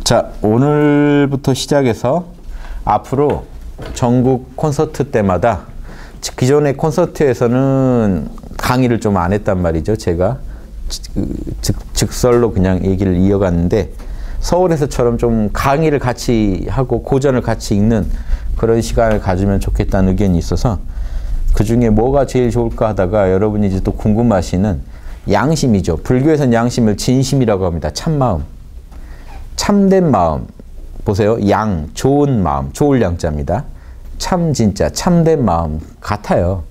자, 오늘부터 시작해서 앞으로 전국 콘서트 때마다 기존의 콘서트에서는 강의를 좀 안 했단 말이죠. 제가 즉설로 그냥 얘기를 이어갔는데 서울에서처럼 좀 강의를 같이 하고 고전을 같이 읽는 그런 시간을 가지면 좋겠다는 의견이 있어서 그 중에 뭐가 제일 좋을까 하다가 여러분이 이제 또 궁금하시는 양심이죠. 불교에서는 양심을 진심이라고 합니다. 참마음. 참된 마음. 보세요. 양, 좋은 마음. 좋을 양자입니다. 참 진짜, 참된 마음 같아요.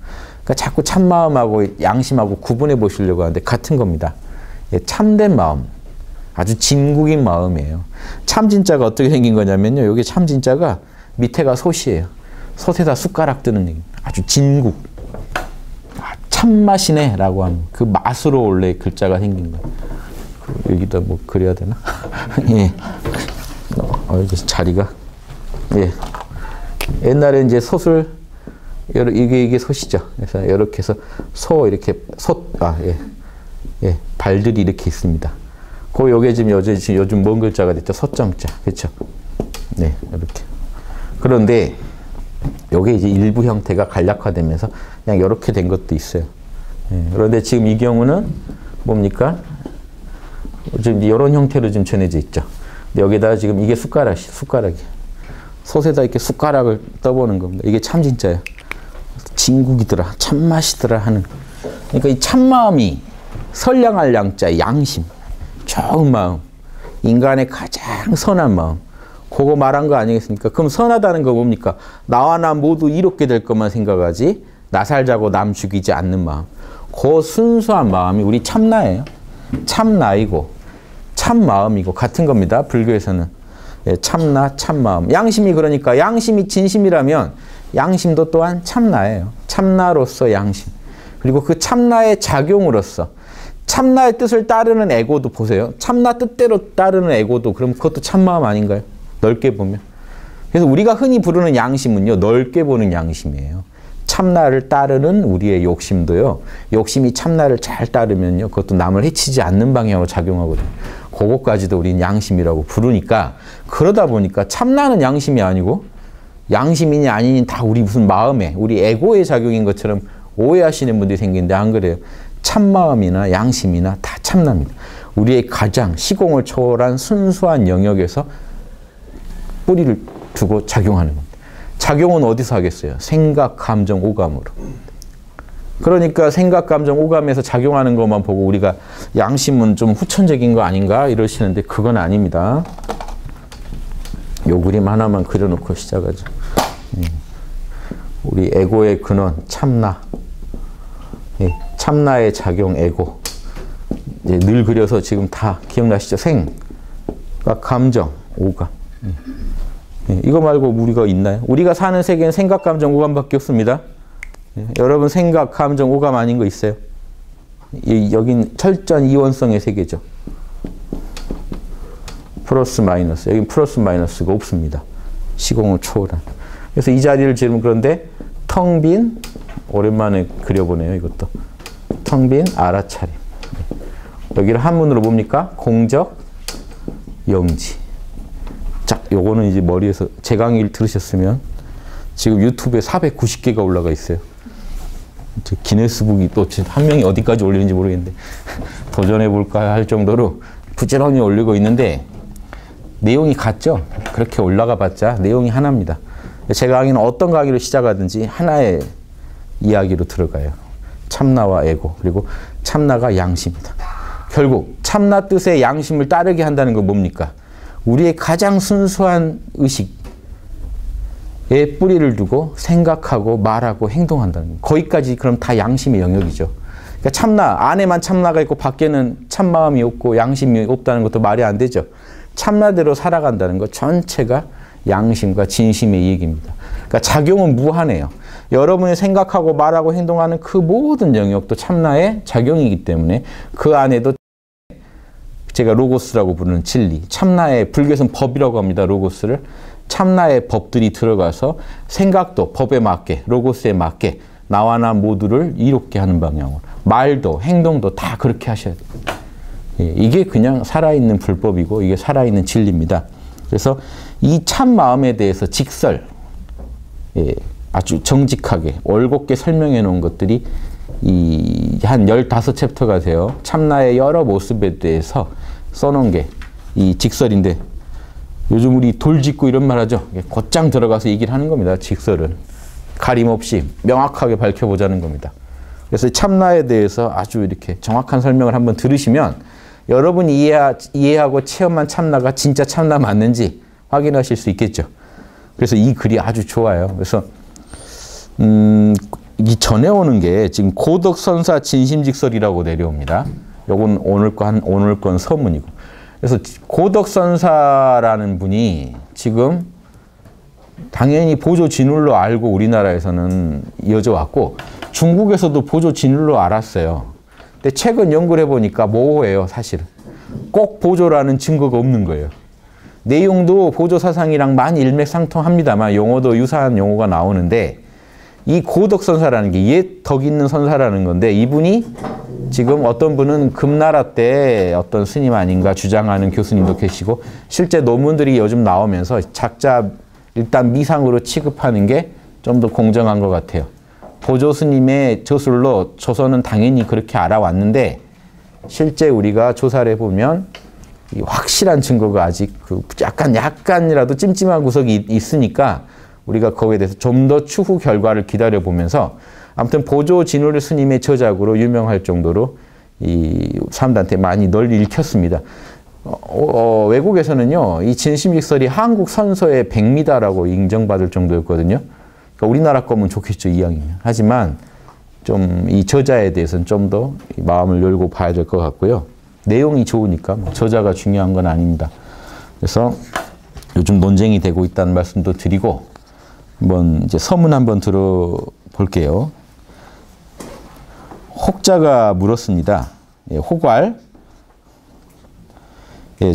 그러니까 자꾸 참마음하고 양심하고 구분해 보시려고 하는데 같은 겁니다. 예, 참된 마음. 아주 진국인 마음이에요. 참 진짜가 어떻게 생긴 거냐면요. 여기 참 진짜가 밑에가 솥이에요. 솥에다 숟가락 뜨는 얘기입니다. 아주 진국. 아, 참맛이네 라고 하는 그 맛으로 원래 글자가 생긴 거예요. 여기다 뭐 그려야 되나? 예. 여기 자리가. 예. 옛날에 이제 솥을 이게 솥이죠. 그래서 이렇게 해서 이렇게 예. 발들이 이렇게 있습니다. 그 요게 지금 요즘 뭔 글자가 됐죠? 솥정자. 그렇죠? 네, 이렇게. 그런데 요게 이제 일부 형태가 간략화되면서 그냥 이렇게 된 것도 있어요. 예. 그런데 지금 이 경우는 뭡니까? 지금 이런 형태로 지금 전해져 있죠. 여기다가 지금 이게 숟가락이에요. 솥에다 이렇게 숟가락을 떠보는 겁니다. 이게 참 진짜예요. 진국이더라, 참맛이더라 하는. 그러니까 이 참마음이 선량할 양자, 양심, 좋은 마음, 인간의 가장 선한 마음. 그거 말한 거 아니겠습니까? 그럼 선하다는 거 뭡니까? 나와 나 모두 이롭게 될 것만 생각하지 나 살자고 남 죽이지 않는 마음. 그 순수한 마음이 우리 참나예요. 참나이고 참마음이고 같은 겁니다. 불교에서는. 예, 참나, 참마음. 양심이 그러니까 양심이 진심이라면 양심도 또한 참나예요. 참나로서 양심. 그리고 그 참나의 작용으로서 참나의 뜻을 따르는 에고도 보세요. 참나 뜻대로 따르는 에고도 그럼 그것도 참마음 아닌가요? 넓게 보면. 그래서 우리가 흔히 부르는 양심은요. 넓게 보는 양심이에요. 참나를 따르는 우리의 욕심도요. 욕심이 참나를 잘 따르면요. 그것도 남을 해치지 않는 방향으로 작용하거든요. 그것까지도 우리는 양심이라고 부르니까 그러다 보니까 참나는 양심이 아니고 양심이니 아니니 다 우리 무슨 마음에 우리 에고의 작용인 것처럼 오해하시는 분들이 생기는데 안 그래요. 참마음이나 양심이나 다 참나입니다. 우리의 가장 시공을 초월한 순수한 영역에서 뿌리를 두고 작용하는 겁니다. 작용은 어디서 하겠어요? 생각, 감정, 오감으로. 그러니까 생각, 감정, 오감에서 작용하는 것만 보고 우리가 양심은 좀 후천적인 거 아닌가 이러시는데 그건 아닙니다. 요 그림 하나만 그려놓고 시작하죠. 우리 에고의 근원, 참나. 참나의 작용, 에고. 이제 늘 그려서 지금 다 기억나시죠? 생각, 감정, 오감. 이거 말고 우리가 있나요? 우리가 사는 세계는 생각, 감정, 오감밖에 없습니다. 여러분 생각, 감정, 오감 아닌 거 있어요? 여긴 철저한 이원성의 세계죠. 플러스 마이너스. 여긴 플러스 마이너스가 없습니다. 시공을 초월한. 그래서 이 자리를 지금 그런데 텅 빈, 오랜만에 그려보네요. 이것도. 텅 빈 알아차림. 여기를 한문으로 뭡니까? 공적, 영지. 자, 요거는 이제 머리에서 제 강의를 들으셨으면 지금 유튜브에 490개가 올라가 있어요. 기네스북이 또 한 명이 어디까지 올리는지 모르겠는데 도전해볼까 할 정도로 부지런히 올리고 있는데 내용이 같죠? 그렇게 올라가 봤자 내용이 하나입니다. 제 강의는 어떤 강의로 시작하든지 하나의 이야기로 들어가요. 참나와 에고 그리고 참나가 양심이다. 결국 참나 뜻의 양심을 따르게 한다는 건 뭡니까? 우리의 가장 순수한 의식에 뿌리를 두고 생각하고 말하고 행동한다는 거예요. 거기까지 그럼 다 양심의 영역이죠. 그러니까 참나, 안에만 참나가 있고 밖에는 참마음이 없고 양심이 없다는 것도 말이 안 되죠. 참나대로 살아간다는 것 전체가 양심과 진심의 얘기입니다. 그러니까 작용은 무한해요. 여러분이 생각하고 말하고 행동하는 그 모든 영역도 참나의 작용이기 때문에 그 안에도 제가 로고스라고 부르는 진리, 참나의 불교에서는 법이라고 합니다. 로고스를. 참나의 법들이 들어가서 생각도 법에 맞게, 로고스에 맞게 나와 나 모두를 이롭게 하는 방향으로 말도 행동도 다 그렇게 하셔야 돼요. 이게 그냥 살아있는 불법이고 이게 살아있는 진리입니다. 그래서 이 참 마음에 대해서 직설, 예, 아주 정직하게 올곧게 설명해 놓은 것들이 한 15챕터가 돼요. 참나의 여러 모습에 대해서 써놓은 게 이 직설인데, 요즘 우리 돌직구 이런 말 하죠. 곧장 들어가서 얘기를 하는 겁니다. 직설은. 가림 없이 명확하게 밝혀보자는 겁니다. 그래서 참나에 대해서 아주 이렇게 정확한 설명을 한번 들으시면 여러분이 이해하고 체험한 참나가 진짜 참나 맞는지 확인하실 수 있겠죠. 그래서 이 글이 아주 좋아요. 그래서 이 전에 오는 게 지금 고덕선사 진심직설이라고 내려옵니다. 요건 오늘 건 서문이고. 그래서 고덕선사라는 분이 지금 당연히 보조 진울로 알고 우리나라에서는 이어져 왔고 중국에서도 보조 진울로 알았어요. 근데 최근 연구를 해보니까 모호해요, 사실은. 꼭 보조라는 증거가 없는 거예요. 내용도 보조 사상이랑 많이 일맥상통합니다만 용어도 유사한 용어가 나오는데 이 고덕선사라는 게 옛 덕 있는 선사라는 건데 이분이 지금 어떤 분은 금나라 때 어떤 스님 아닌가 주장하는 교수님도 계시고 실제 논문들이 요즘 나오면서 작자 일단 미상으로 취급하는 게 좀 더 공정한 것 같아요. 보조 스님의 저술로 조선은 당연히 그렇게 알아왔는데 실제 우리가 조사를 해보면 확실한 증거가 아직 약간이라도 찜찜한 구석이 있으니까 우리가 거기에 대해서 좀 더 추후 결과를 기다려보면서 아무튼 보조 진울 스님의 저작으로 유명할 정도로 이 사람들한테 많이 널리 읽혔습니다. 외국에서는요, 이 진심직설이 한국 선서의 백미다라고 인정받을 정도였거든요. 그러니까 우리나라 거면 좋겠죠, 이왕이면. 하지만 좀 이 저자에 대해서는 좀 더 마음을 열고 봐야 될 것 같고요. 내용이 좋으니까 저자가 중요한 건 아닙니다. 그래서 요즘 논쟁이 되고 있다는 말씀도 드리고 한번 이제 서문 한번 들어볼게요. 혹자가 물었습니다. 호괄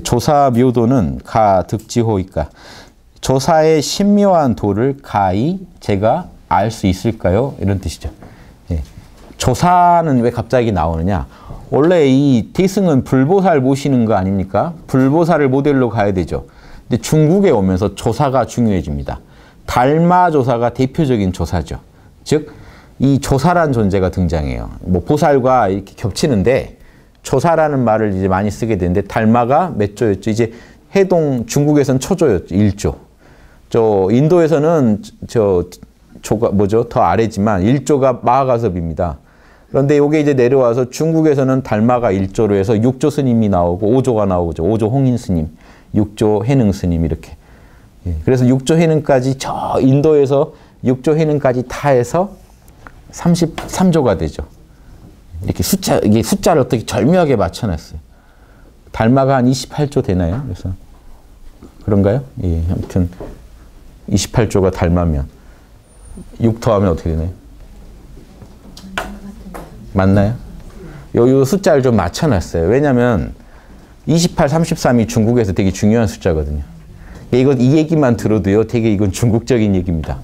조사 묘도는 가 득지호이까 조사의 신묘한 도를 가히 제가 알 수 있을까요? 이런 뜻이죠. 조사는 왜 갑자기 나오느냐? 원래 이 대승은 불보살 모시는 거 아닙니까? 불보살을 모델로 가야 되죠. 근데 중국에 오면서 조사가 중요해집니다. 달마 조사가 대표적인 조사죠. 즉, 이 조사란 존재가 등장해요. 뭐 보살과 이렇게 겹치는데 조사라는 말을 이제 많이 쓰게 되는데 달마가 몇 조였죠? 이제 해동 중국에서는 초조였죠. 1조. 저 인도에서는 조가 뭐죠? 더 아래지만 1조가 마하가섭입니다. 그런데 이게 이제 내려와서 중국에서는 달마가 1조로 해서 6조 스님이 나오고 5조가 나오죠. 5조 홍인 스님, 6조 해능 스님 이렇게. 그래서 6조 해능까지 저 인도에서 6조 해능까지 다 해서 33조가 되죠. 이렇게 이게 숫자를 어떻게 절묘하게 맞춰놨어요. 달마가 한 28조 되나요? 그래서 그런가요? 예, 아무튼 28조가 달마면 6 더하면 어떻게 되나요? 맞나요? 요 숫자를 좀 맞춰놨어요. 왜냐면 28, 33이 중국에서 되게 중요한 숫자거든요. 이 얘기만 들어도요, 되게 이건 중국적인 얘기입니다.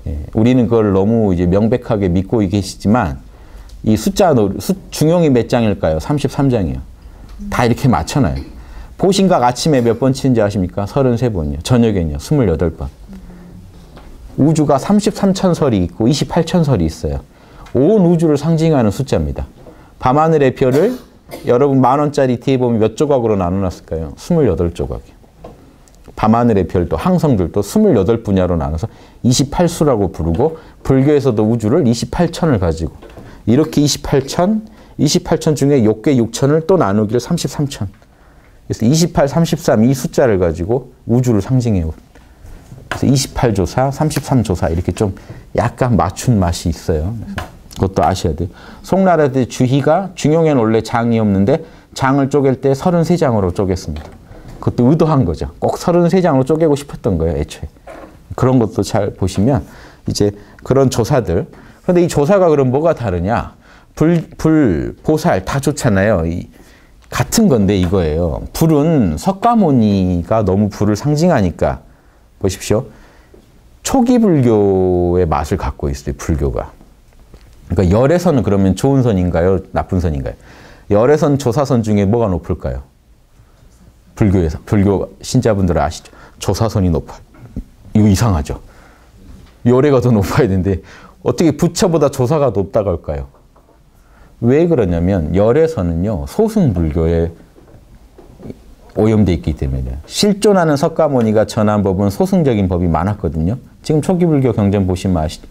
예, 우리는 그걸 너무 이제 명백하게 믿고 계시지만 이 중용이 몇 장일까요? 33장이요. 다 이렇게 맞춰놔요. 보신각 아침에 몇 번 치는지 아십니까? 33번이요. 저녁에는요. 28번. 우주가 33천설이 있고 28천설이 있어요. 온 우주를 상징하는 숫자입니다. 밤하늘의 별을 여러분 10,000원짜리 뒤에 보면 몇 조각으로 나눠놨을까요? 28조각이요. 밤하늘의 별도 항성들도 28분야로 나눠서 28수라고 부르고 불교에서도 우주를 28천을 가지고 이렇게 28천 중에 6개 6천을 또 나누기를 33천. 그래서 28, 33 이 숫자를 가지고 우주를 상징해요. 그래서 28조사, 33조사 이렇게 좀 약간 맞춘 맛이 있어요. 그래서 그것도 아셔야 돼요. 송나라 때 주희가 중용에는 원래 장이 없는데 장을 쪼갤 때 33장으로 쪼갰습니다. 그것도 의도한 거죠. 꼭 33장으로 쪼개고 싶었던 거예요, 애초에. 그런 것도 잘 보시면 이제 그런 조사들. 그런데 이 조사가 그럼 뭐가 다르냐? 불, 보살 다 좋잖아요. 같은 건데 이거예요. 불은 석가모니가 너무 불을 상징하니까 보십시오. 초기 불교의 맛을 갖고 있어요, 불교가. 그러니까 열애선은 그러면 좋은 선인가요? 나쁜 선인가요? 열애선, 조사선 중에 뭐가 높을까요? 불교에서. 불교 신자분들은 아시죠? 조사선이 높아요. 이거 이상하죠? 열애가 더 높아야 되는데 어떻게 부처보다 조사가 높다고 할까요? 왜 그러냐면 열애선은요. 소승불교에 오염되어 있기 때문이에요. 실존하는 석가모니가 전한 법은 소승적인 법이 많았거든요. 지금 초기불교 경전 보시면 아시죠?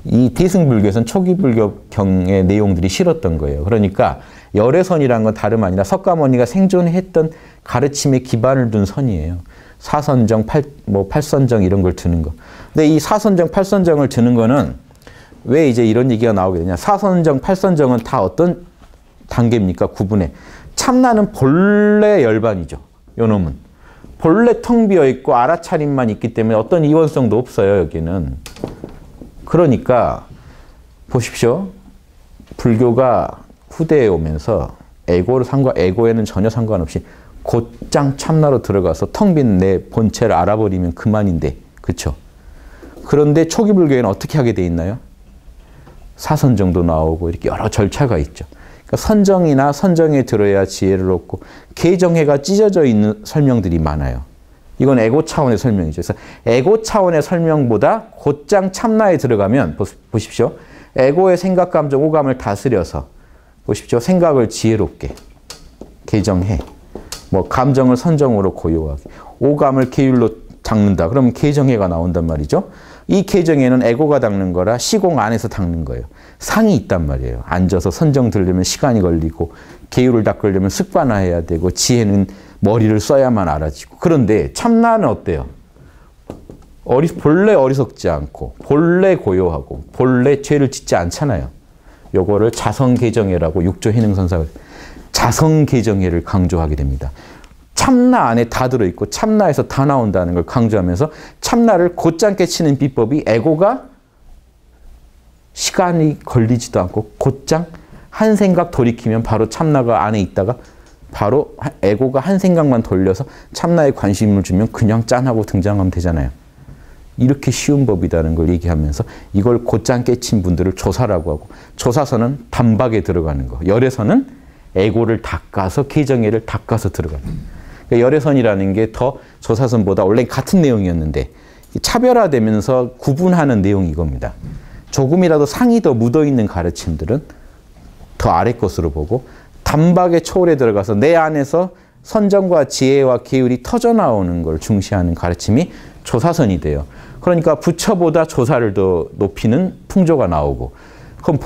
이 대승불교에서는 초기불교 경의 내용들이 싫었던 거예요. 그러니까 열애선이라는 건 다름 아니라 석가모니가 생존했던 가르침에 기반을 둔 선이에요. 사선정, 팔선정 이런 걸 드는 거. 근데 이 사선정, 팔선정을 드는 거는 왜 이제 이런 얘기가 나오게 되냐. 사선정, 팔선정은 다 어떤 단계입니까? 구분해. 참나는 본래 열반이죠. 요놈은. 본래 텅 비어있고 알아차림만 있기 때문에 어떤 이원성도 없어요. 여기는. 그러니까 보십시오. 불교가 후대에 오면서 에고에는 전혀 상관없이 곧장 참나로 들어가서 텅 빈 내 본체를 알아버리면 그만인데. 그렇죠? 그런데 초기 불교에는 어떻게 하게 돼 있나요? 사선정도 나오고 이렇게 여러 절차가 있죠. 그러니까 선정이나 선정에 들어야 지혜를 얻고 개정해가 찢어져 있는 설명들이 많아요. 이건 에고 차원의 설명이죠. 그래서 에고 차원의 설명보다 곧장 참나에 들어가면 보십시오. 에고의 생각, 감정, 오감을 다스려서 보십시오. 생각을 지혜롭게 개정해. 감정을 선정으로 고요하게. 오감을 계율로 닦는다. 그러면 개정해가 나온단 말이죠. 이 개정에는 에고가 닦는 거라 시공 안에서 닦는 거예요. 상이 있단 말이에요. 앉아서 선정 들려면 시간이 걸리고 계율을 닦으려면 습관화해야 되고 지혜는 머리를 써야만 알아지고. 그런데 참나는 어때요? 본래 어리석지 않고 본래 고요하고 본래 죄를 짓지 않잖아요. 요거를 자성개정해라고 육조 해능선사가 자성개정해를 강조하게 됩니다. 참나 안에 다 들어있고 참나에서 다 나온다는 걸 강조하면서 참나를 곧장 깨치는 비법이 에고가 시간이 걸리지도 않고 곧장 한 생각 돌이키면 바로 참나가 안에 있다가 바로 에고가 한 생각만 돌려서 참나에 관심을 주면 그냥 짠하고 등장하면 되잖아요. 이렇게 쉬운 법이라는 걸 얘기하면서 이걸 곧장 깨친 분들을 조사라고 하고 조사서는 단박에 들어가는 거. 열애선은 에고를 닦아서 개정해를 닦아서 들어가는 거. 그러니까 열애선이라는 게 더 조사선보다 원래 같은 내용이었는데 차별화되면서 구분하는 내용이 이겁니다. 조금이라도 상이 더 묻어있는 가르침들은 더 아래 것으로 보고 단박에 초월에 들어가서 내 안에서 선정과 지혜와 계율이 터져나오는 걸 중시하는 가르침이 조사선이 돼요. 그러니까 부처보다 조사를 더 높이는 풍조가 나오고 그럼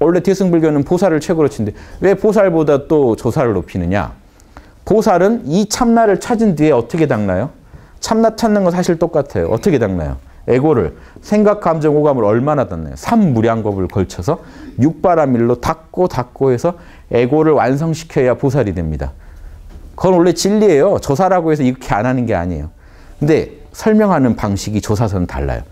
원래 대승불교는 보살을 최고로 치는데 왜 보살보다 또 조사를 높이느냐? 보살은 이 참나를 찾은 뒤에 어떻게 닦나요? 참나 찾는 건 사실 똑같아요. 어떻게 닦나요? 에고를, 생각, 감정, 오감을 얼마나 닦나요? 삼무량겁을 걸쳐서 육바라밀로 닦고 해서 에고를 완성시켜야 보살이 됩니다. 그건 원래 진리예요. 조사라고 해서 이렇게 안 하는 게 아니에요. 근데 설명하는 방식이 조사서는 달라요.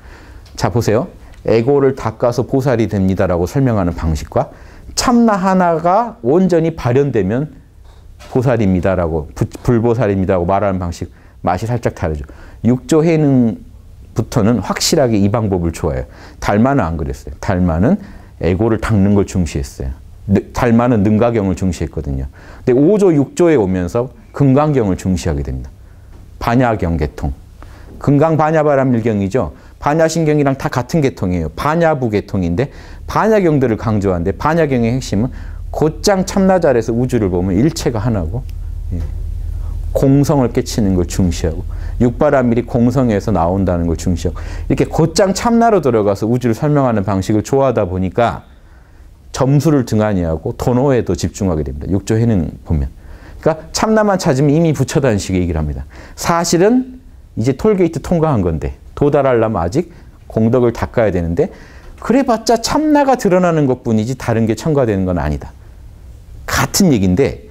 자, 보세요. 에고를 닦아서 보살이 됩니다라고 설명하는 방식과 참나 하나가 온전히 발현되면 보살입니다라고 불보살입니다라고 말하는 방식 맛이 살짝 다르죠. 육조 해능부터는 확실하게 이 방법을 좋아해요. 달마는 안 그랬어요. 달마는 에고를 닦는 걸 중시했어요. 달마는 능가경을 중시했거든요. 근데 5조, 6조에 오면서 금강경을 중시하게 됩니다. 반야경 계통. 금강 반야바람일경이죠. 반야신경이랑 다 같은 계통이에요. 반야부 계통인데 반야경들을 강조하는데 반야경의 핵심은 곧장 참나자리에서 우주를 보면 일체가 하나고 공성을 깨치는 걸 중시하고 육바라밀이 공성에서 나온다는 걸 중시하고 이렇게 곧장 참나로 들어가서 우주를 설명하는 방식을 좋아하다 보니까 점수를 등한히하고 도노에도 집중하게 됩니다. 육조해는 보면. 그러니까 참나만 찾으면 이미 부처다는 식의 얘기를 합니다. 사실은 이제 톨게이트 통과한 건데 도달하려면 아직 공덕을 닦아야 되는데 그래봤자 참나가 드러나는 것뿐이지 다른 게 첨가되는 건 아니다. 같은 얘기인데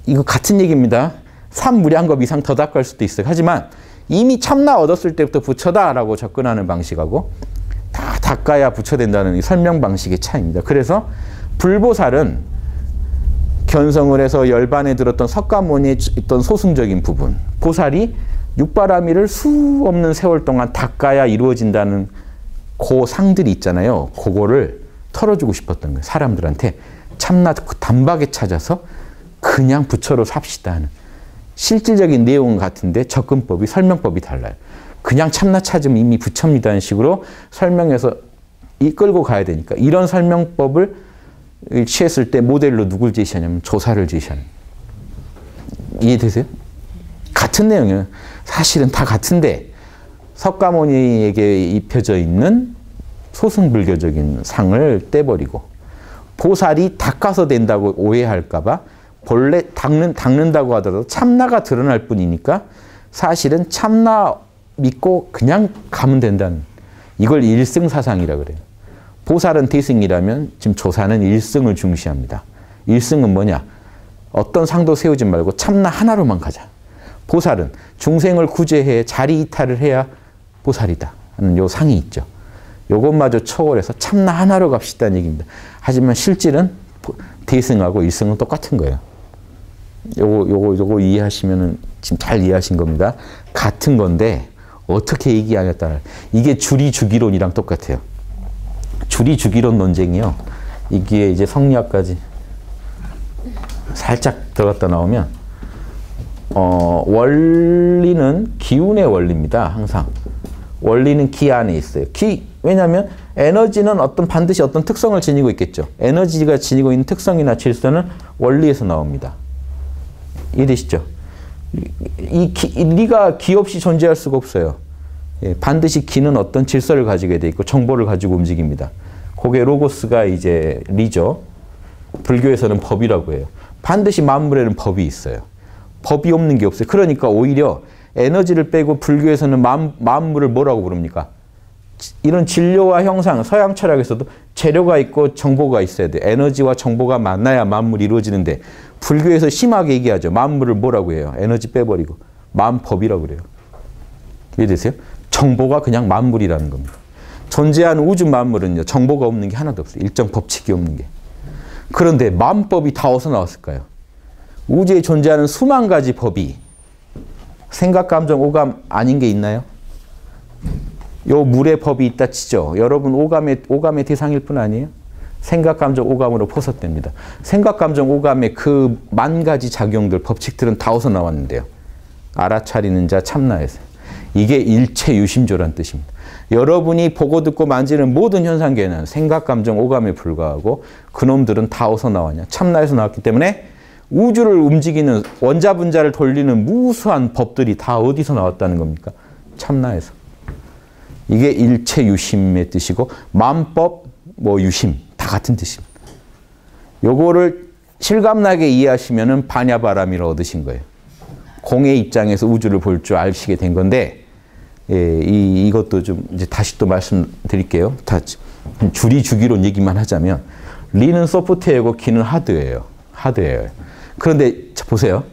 이거 같은 얘기입니다. 삼무량겁 이상 더 닦을 수도 있어요. 하지만 이미 참나 얻었을 때부터 부처다라고 접근하는 방식하고 다 닦아야 부처 된다는 설명 방식의 차이입니다. 그래서 불보살은 견성을 해서 열반에 들었던 석가모니에 있던 소승적인 부분, 보살이 육바라밀을 수 없는 세월 동안 닦아야 이루어진다는 그 상들이 있잖아요. 그거를 털어주고 싶었던 거예요. 사람들한테 참나 단박에 찾아서 그냥 부처로 삽시다 하는 실질적인 내용은 같은데 접근법이 설명법이 달라요. 그냥 참나 찾으면 이미 부처입니다는 식으로 설명해서 이끌고 가야 되니까 이런 설명법을 취했을 때 모델로 누굴 제시하냐면 조사를 제시하는. 이해되세요? 같은 내용이에요. 사실은 다 같은데 석가모니에게 입혀져 있는 소승불교적인 상을 떼버리고 보살이 닦아서 된다고 오해할까봐 본래 닦는다고 하더라도 참나가 드러날 뿐이니까 사실은 참나 믿고 그냥 가면 된다는, 이걸 일승사상이라고 그래요. 보살은 대승이라면 지금 조사는 일승을 중시합니다. 일승은 뭐냐? 어떤 상도 세우지 말고 참나 하나로만 가자. 보살은 중생을 구제해 자리 이탈을 해야 보살이다 하는 요 상이 있죠. 요것마저 초월해서 참나 하나로 갑시다는 얘기입니다. 하지만 실질은 대승하고 일승은 똑같은 거예요. 요거 이해하시면은 지금 잘 이해하신 겁니다. 같은 건데 어떻게 얘기하냐에 따라 이게 주리주기론이랑 똑같아요. 주리주기론 논쟁이요. 이게 이제 성리학까지 살짝 들어갔다 나오면 원리는 기운의 원리입니다. 항상. 원리는 기 안에 있어요. 왜냐하면 에너지는 반드시 어떤 특성을 지니고 있겠죠. 에너지가 지니고 있는 특성이나 질서는 원리에서 나옵니다. 이해되시죠? 리가 기 없이 존재할 수가 없어요. 예, 반드시 기는 어떤 질서를 가지게 돼 있고 정보를 가지고 움직입니다. 그게 로고스가 이제 리죠. 불교에서는 법이라고 해요. 반드시 만물에는 법이 있어요. 법이 없는 게 없어요. 그러니까 오히려 에너지를 빼고 불교에서는 만물을 뭐라고 부릅니까? 이런 진료와 형상, 서양 철학에서도 재료가 있고 정보가 있어야 돼. 에너지와 정보가 만나야 만물이 이루어지는데 불교에서 심하게 얘기하죠. 만물을 뭐라고 해요? 에너지 빼버리고 만법이라고 그래요. 이해되세요? 정보가 그냥 만물이라는 겁니다. 존재하는 우주 만물은요. 정보가 없는 게 하나도 없어요. 일정 법칙이 없는 게. 그런데 만법이 다 어디서 나왔을까요? 우주에 존재하는 수만 가지 법이 생각, 감정, 오감 아닌 게 있나요? 요 물의 법이 있다 치죠. 여러분 오감의 대상일 뿐 아니에요? 생각, 감정, 오감으로 포섭됩니다. 생각, 감정, 오감의 그 만 가지 작용들, 법칙들은 다 어디서 나왔는데요? 알아차리는 자 참나에서. 이게 일체유심조란 뜻입니다. 여러분이 보고 듣고 만지는 모든 현상계는 생각, 감정, 오감에 불과하고 그놈들은 다 어디서 나왔냐? 참나에서 나왔기 때문에 우주를 움직이는 원자분자를 돌리는 무수한 법들이 다 어디서 나왔다는 겁니까? 참나에서. 이게 일체유심의 뜻이고 만법, 유심 다 같은 뜻입니다. 요거를 실감나게 이해하시면은 반야바람이를 얻으신 거예요. 공의 입장에서 우주를 볼 줄 아시게 된 건데, 예, 이것도 좀 이제 다시 또 말씀드릴게요. 다 주리주기론 얘기만 하자면 리는 소프트웨어고 기는 하드웨어예요. 하드웨어예요. 그런데 보세요.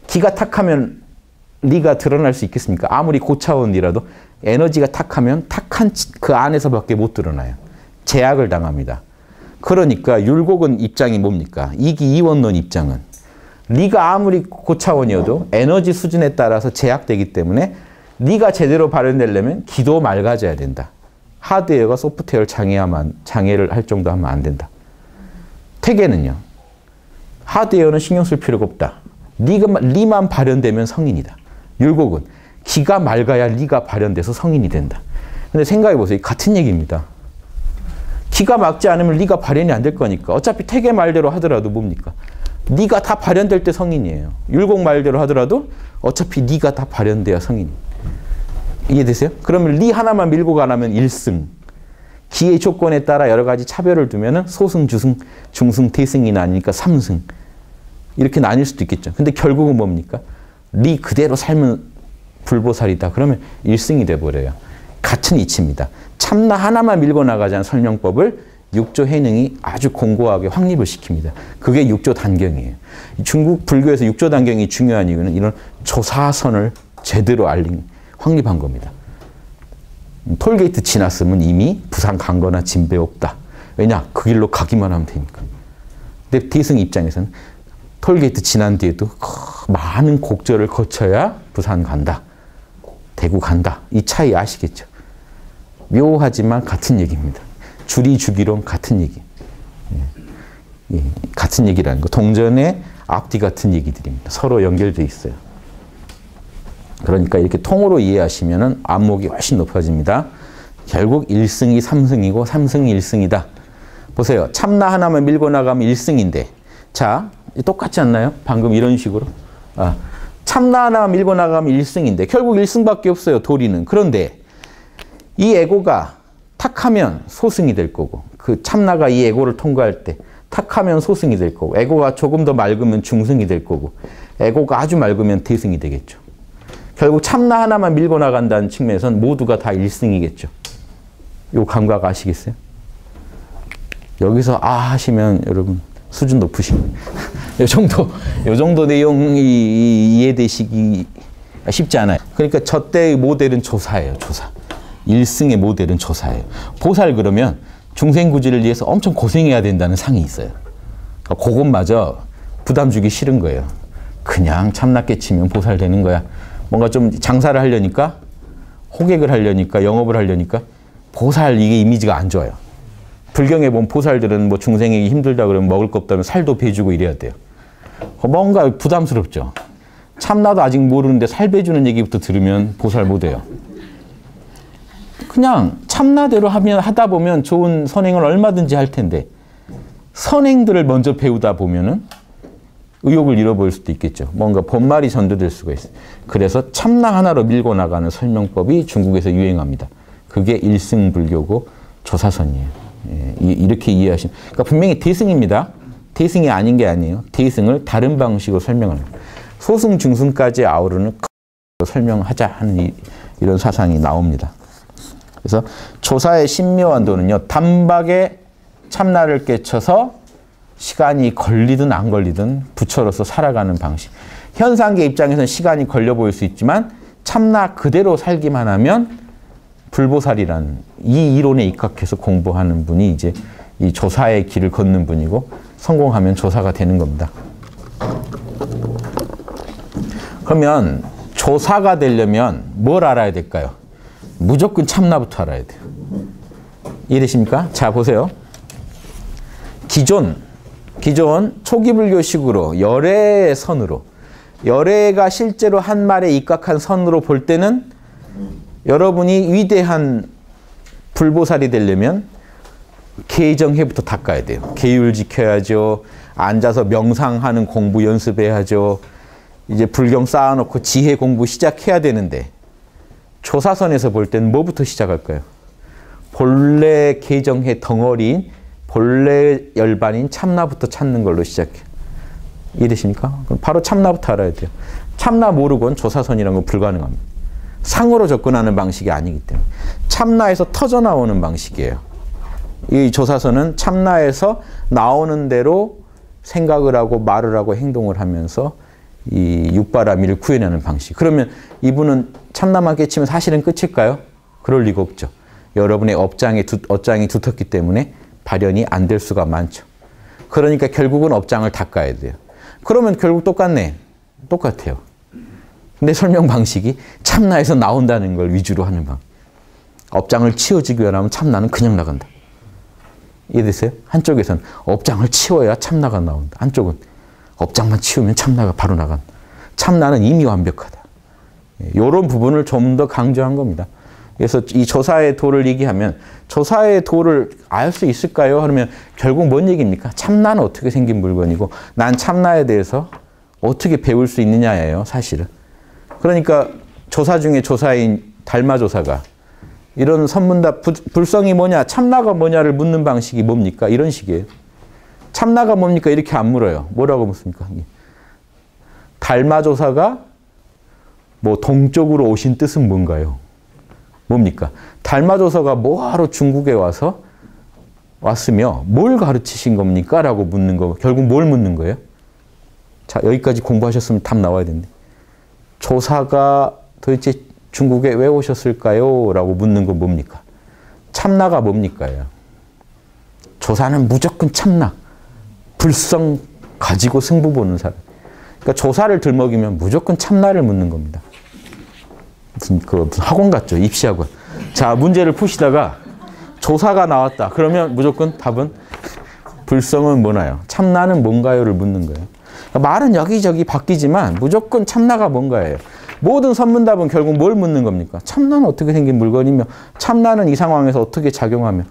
기가 탁하면 리가 드러날 수 있겠습니까? 아무리 고차원 리라도 에너지가 탁하면 탁한 그 안에서밖에 못 드러나요. 제약을 당합니다. 그러니까 율곡은 입장이 뭡니까? 이기이원론 입장은 리가 아무리 고차원이어도 에너지 수준에 따라서 제약되기 때문에 리가 제대로 발현되려면 기도 맑아져야 된다. 하드웨어가 소프트웨어를 장애를 할 정도 하면 안 된다. 퇴계는요. 하드웨어는 신경 쓸 필요가 없다. 리만 발현되면 성인이다. 율곡은 기가 맑아야 리가 발현돼서 성인이 된다. 근데 생각해 보세요. 같은 얘기입니다. 기가 막지 않으면 리가 발현이 안 될 거니까. 어차피 퇴계 말대로 하더라도 뭡니까? 리가 다 발현될 때 성인이에요. 율곡 말대로 하더라도 어차피 리가 다 발현돼야 성인. 이해되세요? 그러면 리 하나만 밀고 가라면 1승. 기의 조건에 따라 여러 가지 차별을 두면 소승, 주승, 중승, 대승이 나뉘니까 3승. 이렇게 나뉠 수도 있겠죠. 근데 결국은 뭡니까? 리 그대로 살면 불보살이다. 그러면 1승이 돼버려요. 같은 이치입니다. 참나 하나만 밀고 나가자는 설명법을 육조 해능이 아주 공고하게 확립을 시킵니다. 그게 육조 단경이에요. 중국 불교에서 육조 단경이 중요한 이유는 이런 조사선을 제대로 확립한 겁니다. 톨게이트 지났으면 이미 부산 간 거나 진배 없다. 왜냐? 그 길로 가기만 하면 되니까. 근데 대승 입장에서는 톨게이트 지난 뒤에도 많은 곡절을 거쳐야 부산 간다. 대구 간다. 이 차이 아시겠죠? 묘하지만 같은 얘기입니다. 주리주기론 같은 얘기. 같은 얘기라는 거. 동전의 앞뒤 같은 얘기들입니다. 서로 연결되어 있어요. 그러니까 이렇게 통으로 이해하시면은 안목이 훨씬 높아집니다. 결국 1승이 3승이고 3승이 1승이다. 보세요. 참나 하나만 밀고 나가면 1승인데. 자, 똑같지 않나요? 방금 이런 식으로. 참나 하나 밀고 나가면 1승인데 결국 1승밖에 없어요. 도리는. 그런데 이 에고가 탁하면 소승이 될 거고 그 참나가 이 에고를 통과할 때 탁하면 소승이 될 거고 에고가 조금 더 맑으면 중승이 될 거고 에고가 아주 맑으면 대승이 되겠죠. 결국 참나 하나만 밀고 나간다는 측면에서는 모두가 다 1승이겠죠. 요 감각 아시겠어요? 여기서 하시면 여러분 수준 높으십니다. 요 정도 내용이 이해되시기 쉽지 않아요. 그러니까 저 때의 모델은 조사예요. 조사. 1승의 모델은 조사예요. 보살 그러면 중생구지를 위해서 엄청 고생해야 된다는 상이 있어요. 그러니까 그것마저 부담 주기 싫은 거예요. 그냥 참나 깨치면 보살 되는 거야. 뭔가 좀 장사를 하려니까 호객을 하려니까 영업을 하려니까 보살 이게 이미지가 안 좋아요. 불경에 보면 보살들은 뭐 중생에게 힘들다 그러면 먹을 거 없다면 살도 배주고 이래야 돼요. 뭔가 부담스럽죠. 참나도 아직 모르는데 살 배주는 얘기부터 들으면 보살 못 해요. 그냥 참나대로 하다 보면 좋은 선행을 얼마든지 할 텐데 선행들을 먼저 배우다 보면은 의욕을 잃어버릴 수도 있겠죠. 뭔가 본말이 전도될 수가 있어요. 그래서 참나 하나로 밀고 나가는 설명법이 중국에서 유행합니다. 그게 일승불교고 조사선이에요. 이렇게 이해하시면. 그러니까 분명히 대승입니다. 대승이 아닌 게 아니에요. 대승을 다른 방식으로 설명하는 거예요. 소승, 중승까지 아우르는 설명하자 하는 이런 사상이 나옵니다. 그래서 조사의 신묘한도는요. 단박에 참나를 깨쳐서 시간이 걸리든 안 걸리든 부처로서 살아가는 방식. 현상계 입장에서는 시간이 걸려 보일 수 있지만 참나 그대로 살기만 하면 불보살이라는 이 이론에 입각해서 공부하는 분이 이제 이 조사의 길을 걷는 분이고 성공하면 조사가 되는 겁니다. 그러면 조사가 되려면 뭘 알아야 될까요? 무조건 참나부터 알아야 돼요. 이해되십니까? 자, 보세요. 기존 초기 불교식으로 열애의 선으로 열애가 실제로 한 말에 입각한 선으로 볼 때는 여러분이 위대한 불보살이 되려면 계정해부터 닦아야 돼요. 계율 지켜야죠. 앉아서 명상하는 공부 연습해야죠. 이제 불경 쌓아놓고 지혜 공부 시작해야 되는데 조사선에서 볼 때는 뭐부터 시작할까요? 본래 계정해 덩어리인 본래 열반인 참나부터 찾는 걸로 시작해요. 이해되십니까? 그럼 바로 참나부터 알아야 돼요. 참나 모르고는 조사선이라는 건 불가능합니다. 상으로 접근하는 방식이 아니기 때문에. 참나에서 터져 나오는 방식이에요. 이 조사선은 참나에서 나오는 대로 생각을 하고 말을 하고 행동을 하면서 이 육바라밀을 구해내는 방식. 그러면 이분은 참나만 깨치면 사실은 끝일까요? 그럴 리가 없죠. 여러분의 업장이 두텁기 때문에 발현이 안 될 수가 많죠. 그러니까 결국은 업장을 닦아야 돼요. 그러면 결국 똑같네. 똑같아요. 근데 설명 방식이 참나에서 나온다는 걸 위주로 하는 방식. 업장을 치워주기 위하면 참나는 그냥 나간다. 이해되세요? 한쪽에서는 업장을 치워야 참나가 나온다. 한쪽은 업장만 치우면 참나가 바로 나간다. 참나는 이미 완벽하다. 이런 부분을 좀 더 강조한 겁니다. 그래서 이 조사의 도를 얘기하면 조사의 도를 알 수 있을까요? 하면 결국 뭔 얘기입니까? 참나는 어떻게 생긴 물건이고 난 참나에 대해서 어떻게 배울 수 있느냐예요. 사실은. 그러니까 조사 중에 조사인 달마조사가 이런 선문답 불성이 뭐냐 참나가 뭐냐를 묻는 방식이 뭡니까? 이런 식이에요. 참나가 뭡니까? 이렇게 안 물어요. 뭐라고 묻습니까? 달마조사가 뭐 동쪽으로 오신 뜻은 뭔가요? 뭡니까? 달마조사가 뭐하러 중국에 왔으며 뭘 가르치신 겁니까? 라고 묻는 거. 결국 뭘 묻는 거예요? 자, 여기까지 공부하셨으면 답 나와야 되는데. 조사가 도대체 중국에 왜 오셨을까요? 라고 묻는 건 뭡니까? 참나가 뭡니까? 조사는 무조건 참나. 불성 가지고 승부 보는 사람. 그러니까 조사를 들먹이면 무조건 참나를 묻는 겁니다. 무슨 학원 같죠? 입시학원. 자, 문제를 푸시다가 조사가 나왔다. 그러면 무조건 답은 불성은 뭐나요? 참나는 뭔가요를 묻는 거예요. 그러니까 말은 여기저기 바뀌지만 무조건 참나가 뭔가예요. 모든 선문답은 결국 뭘 묻는 겁니까? 참나는 어떻게 생긴 물건이며, 참나는 이 상황에서 어떻게 작용하며,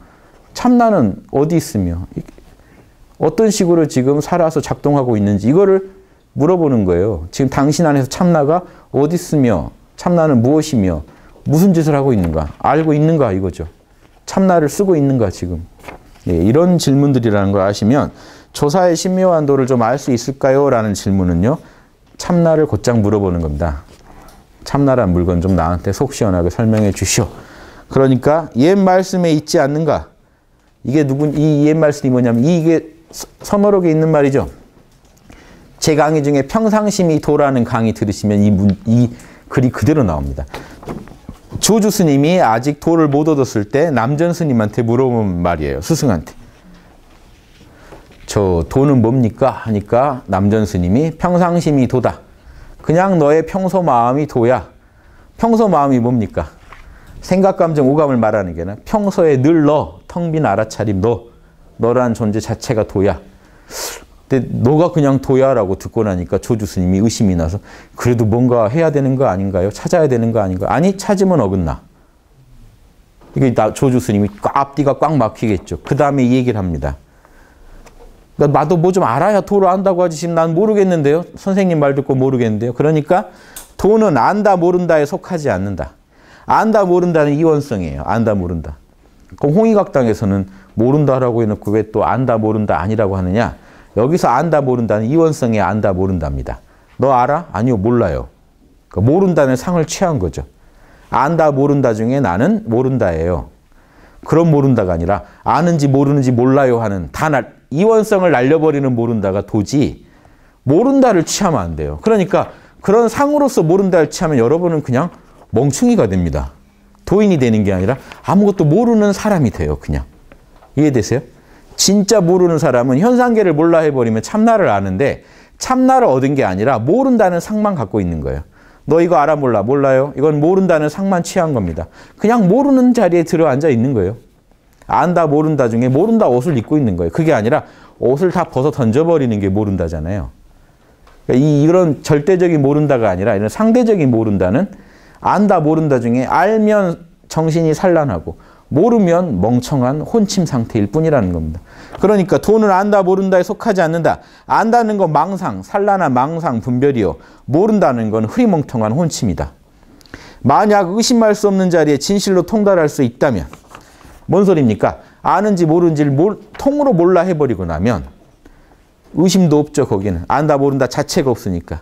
참나는 어디 있으며, 어떤 식으로 지금 살아서 작동하고 있는지 이거를 물어보는 거예요. 지금 당신 안에서 참나가 어디 있으며, 참나는 무엇이며, 무슨 짓을 하고 있는가, 알고 있는가 이거죠. 참나를 쓰고 있는가 지금. 네, 이런 질문들이라는 걸 아시면 조사의 신묘한도를 좀 알 수 있을까요? 라는 질문은요. 참나를 곧장 물어보는 겁니다. 참나란 물건 좀 나한테 속 시원하게 설명해 주시오. 그러니까 옛 말씀에 있지 않는가? 이게 이 옛 말씀이 뭐냐면 이게 서머록에 있는 말이죠. 제 강의 중에 평상심이 도라는 강의 들으시면 이 글이 그대로 나옵니다. 조주 스님이 아직 도를 못 얻었을 때 남전 스님한테 물어본 말이에요. 스승한테. 저 도는 뭡니까? 하니까 남전 스님이 평상심이 도다. 그냥 너의 평소 마음이 도야. 평소 마음이 뭡니까? 생각, 감정, 오감을 말하는 게 아니라 평소에 늘 너, 텅 빈 알아차림 너란 존재 자체가 도야. 근데 너가 그냥 도야라고 듣고 나니까 조주 스님이 의심이 나서 그래도 뭔가 해야 되는 거 아닌가요? 찾아야 되는 거 아닌가요? 아니, 찾으면 어긋나. 이게 조주 스님이 앞뒤가 꽉 막히겠죠. 그 다음에 이 얘기를 합니다. 그러니까 나도 뭐 좀 알아야 도를 안다고 하지 지금 난 모르겠는데요. 선생님 말 듣고 모르겠는데요. 그러니까 도는 안다 모른다에 속하지 않는다. 안다 모른다는 이원성이에요. 안다 모른다. 그럼 홍익학당에서는 모른다라고 해놓고 왜 또 안다 모른다 아니라고 하느냐. 여기서 안다 모른다는 이원성의 안다 모른다입니다. 너 알아? 아니요 몰라요. 그러니까 모른다는 상을 취한 거죠. 안다 모른다 중에 나는 모른다예요. 그런 모른다가 아니라 아는지 모르는지 몰라요 하는 이원성을 날려버리는 모른다가 도지 모른다를 취하면 안 돼요. 그러니까 그런 상으로서 모른다를 취하면 여러분은 그냥 멍충이가 됩니다. 도인이 되는 게 아니라 아무것도 모르는 사람이 돼요. 그냥. 이해되세요? 진짜 모르는 사람은 현상계를 몰라 해버리면 참나를 아는데 참나를 얻은 게 아니라 모른다는 상만 갖고 있는 거예요. 너 이거 알아 몰라? 몰라요? 이건 모른다는 상만 취한 겁니다. 그냥 모르는 자리에 들어앉아 있는 거예요. 안다 모른다 중에 모른다 옷을 입고 있는 거예요. 그게 아니라 옷을 다 벗어 던져버리는 게 모른다잖아요. 그러니까 이런 절대적인 모른다가 아니라 이런 상대적인 모른다는 안다 모른다 중에 알면 정신이 산란하고 모르면 멍청한 혼침 상태일 뿐이라는 겁니다. 그러니까 도는 안다 모른다에 속하지 않는다. 안다는 건 망상, 산란한 망상 분별이요. 모른다는 건 흐리멍텅한 혼침이다. 만약 의심할 수 없는 자리에 진실로 통달할 수 있다면 뭔 소리입니까? 아는지 모르는지를 통으로 몰라 해버리고 나면 의심도 없죠. 거기는. 안다 모른다 자체가 없으니까.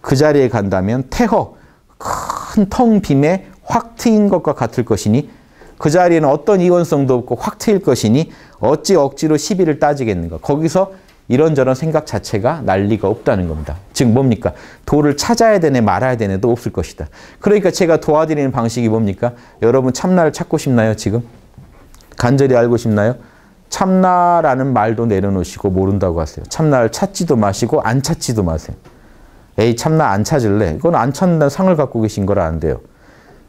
그 자리에 간다면 태허, 큰 텅 빔에 확 트인 것과 같을 것이니 그 자리에는 어떤 이원성도 없고 확 트일 것이니 어찌 억지로 시비를 따지겠는가. 거기서 이런저런 생각 자체가 난리가 없다는 겁니다. 즉 뭡니까? 도를 찾아야 되네 말아야 되네도 없을 것이다. 그러니까 제가 도와드리는 방식이 뭡니까? 여러분 참나를 찾고 싶나요? 지금? 간절히 알고 싶나요? 참나라는 말도 내려놓으시고 모른다고 하세요. 참나를 찾지도 마시고 안 찾지도 마세요. 에이 참나 안 찾을래? 그건 안 찾는다는 상을 갖고 계신 거라 안 돼요.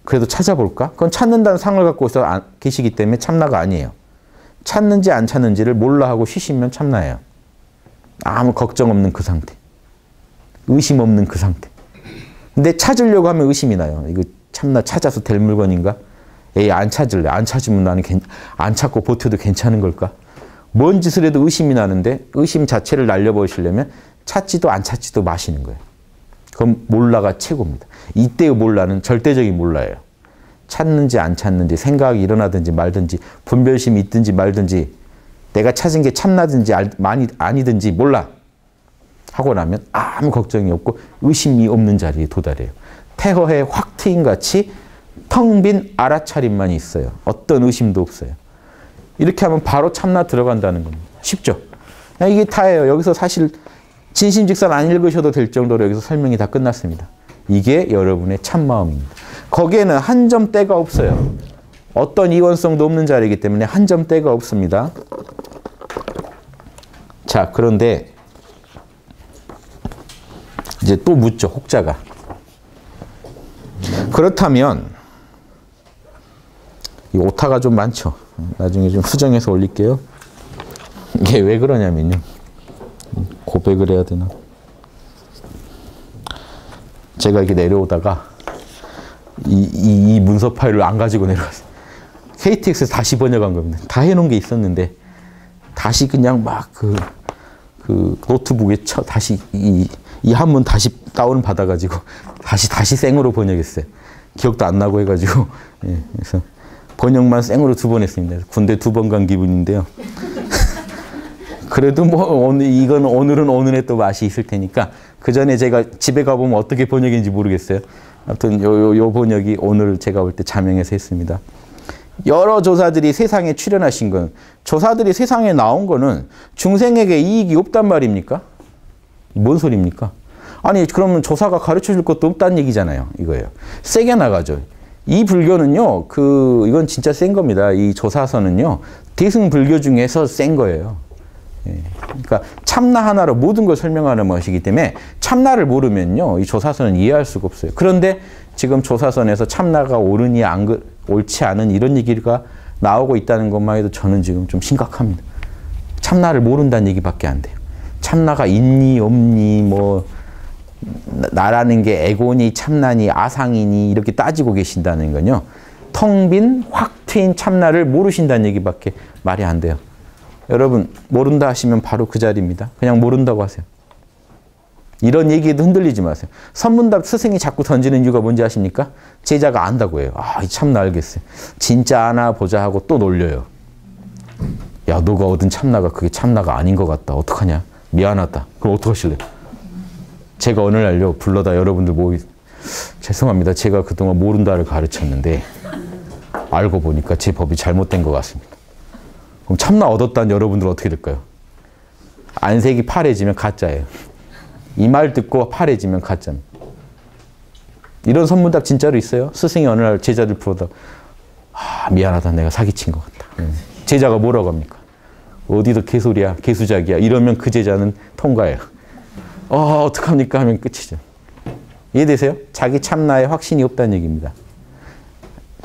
그래도 찾아볼까? 그건 찾는다는 상을 갖고 계시기 때문에 참나가 아니에요. 찾는지 안 찾는지를 몰라 하고 쉬시면 참나예요. 아무 걱정 없는 그 상태. 의심 없는 그 상태. 근데 찾으려고 하면 의심이 나요. 이거 참나 찾아서 될 물건인가? 에이 안 찾을래. 안 찾으면 나는 안 찾고 버텨도 괜찮은 걸까? 뭔 짓을 해도 의심이 나는데 의심 자체를 날려버리시려면 찾지도 안 찾지도 마시는 거예요. 그럼 몰라가 최고입니다. 이때의 몰라는 절대적인 몰라예요. 찾는지 안 찾는지 생각이 일어나든지 말든지 분별심이 있든지 말든지 내가 찾은 게 참나든지 아니든지 몰라 하고 나면 아무 걱정이 없고 의심이 없는 자리에 도달해요. 태허에 확 트인 같이 텅 빈 알아차림만 있어요. 어떤 의심도 없어요. 이렇게 하면 바로 참나 들어간다는 겁니다. 쉽죠? 이게 다예요. 여기서 사실 진심직선 안 읽으셔도 될 정도로 여기서 설명이 다 끝났습니다. 이게 여러분의 참마음입니다. 거기에는 한 점 때가 없어요. 어떤 이원성도 없는 자리이기 때문에 한 점 때가 없습니다. 자, 그런데 이제 또 묻죠, 혹자가. 그렇다면 이 오타가 좀 많죠. 나중에 좀 수정해서 올릴게요. 이게 왜 그러냐면요. 고백을 해야 되나? 제가 이렇게 내려오다가 이 문서 파일을 안 가지고 내려갔어요. KTX에서 다시 번역한 겁니다. 다 해놓은 게 있었는데 다시 그냥 막 그 노트북에 다시 이 한문 다시 다운 받아가지고 다시 생으로 번역했어요. 기억도 안 나고 해가지고. 예, 그래서 번역만 생으로 2번 했습니다. 군대 2번 간 기분인데요. 그래도 뭐 오늘은 오늘의 또 맛이 있을 테니까 그 전에 제가 집에 가보면 어떻게 번역인지 모르겠어요. 아무튼 요 번역이 오늘 제가 볼 때 자명해서 했습니다. 여러 조사들이 세상에 출현하신 건, 조사들이 세상에 나온 거는 중생에게 이익이 없단 말입니까? 뭔 소리입니까? 아니 그러면 조사가 가르쳐 줄 것도 없다는 얘기잖아요. 이거예요. 세게 나가죠. 이 불교는요, 이건 진짜 센 겁니다. 이 조사서는요, 대승불교 중에서 센 거예요. 예. 그러니까 참나 하나로 모든 걸 설명하는 것이기 때문에 참나를 모르면요, 이 조사서는 이해할 수가 없어요. 그런데 지금 조사선에서 참나가 옳으니 옳지 않은 이런 얘기가 나오고 있다는 것만 해도 저는 지금 좀 심각합니다. 참나를 모른다는 얘기밖에 안 돼요. 참나가 있니 없니 뭐 나라는 게 에고니 참나니 아상이니 이렇게 따지고 계신다는 건요, 텅 빈 확 트인 참나를 모르신다는 얘기밖에 말이 안 돼요. 여러분 모른다 하시면 바로 그 자리입니다. 그냥 모른다고 하세요. 이런 얘기에도 흔들리지 마세요. 선문답 스승이 자꾸 던지는 이유가 뭔지 아십니까? 제자가 안다고 해요. 아, 이 참나 알겠어요. 진짜 아나 보자 하고 또 놀려요. 야, 너가 얻은 참나가 그게 참나가 아닌 것 같다. 어떡하냐? 미안하다. 그럼 어떡하실래요? 제가 어느 날요, 불러다 여러분들 죄송합니다. 제가 그동안 모른다를 가르쳤는데 알고 보니까 제 법이 잘못된 것 같습니다. 그럼 참나 얻었다는 여러분들 어떻게 될까요? 안색이 파래지면 가짜예요. 이 말 듣고 파래지면 가짜입니다. 이런 선문답 진짜로 있어요. 스승이 어느 날 제자들 부르다, 미안하다. 내가 사기친 것 같다. 제자가 뭐라고 합니까? 어디서 개소리야, 개수작이야. 이러면 그 제자는 통과해요. 어떡합니까? 하면 끝이죠. 이해되세요? 자기 참나에 확신이 없다는 얘기입니다.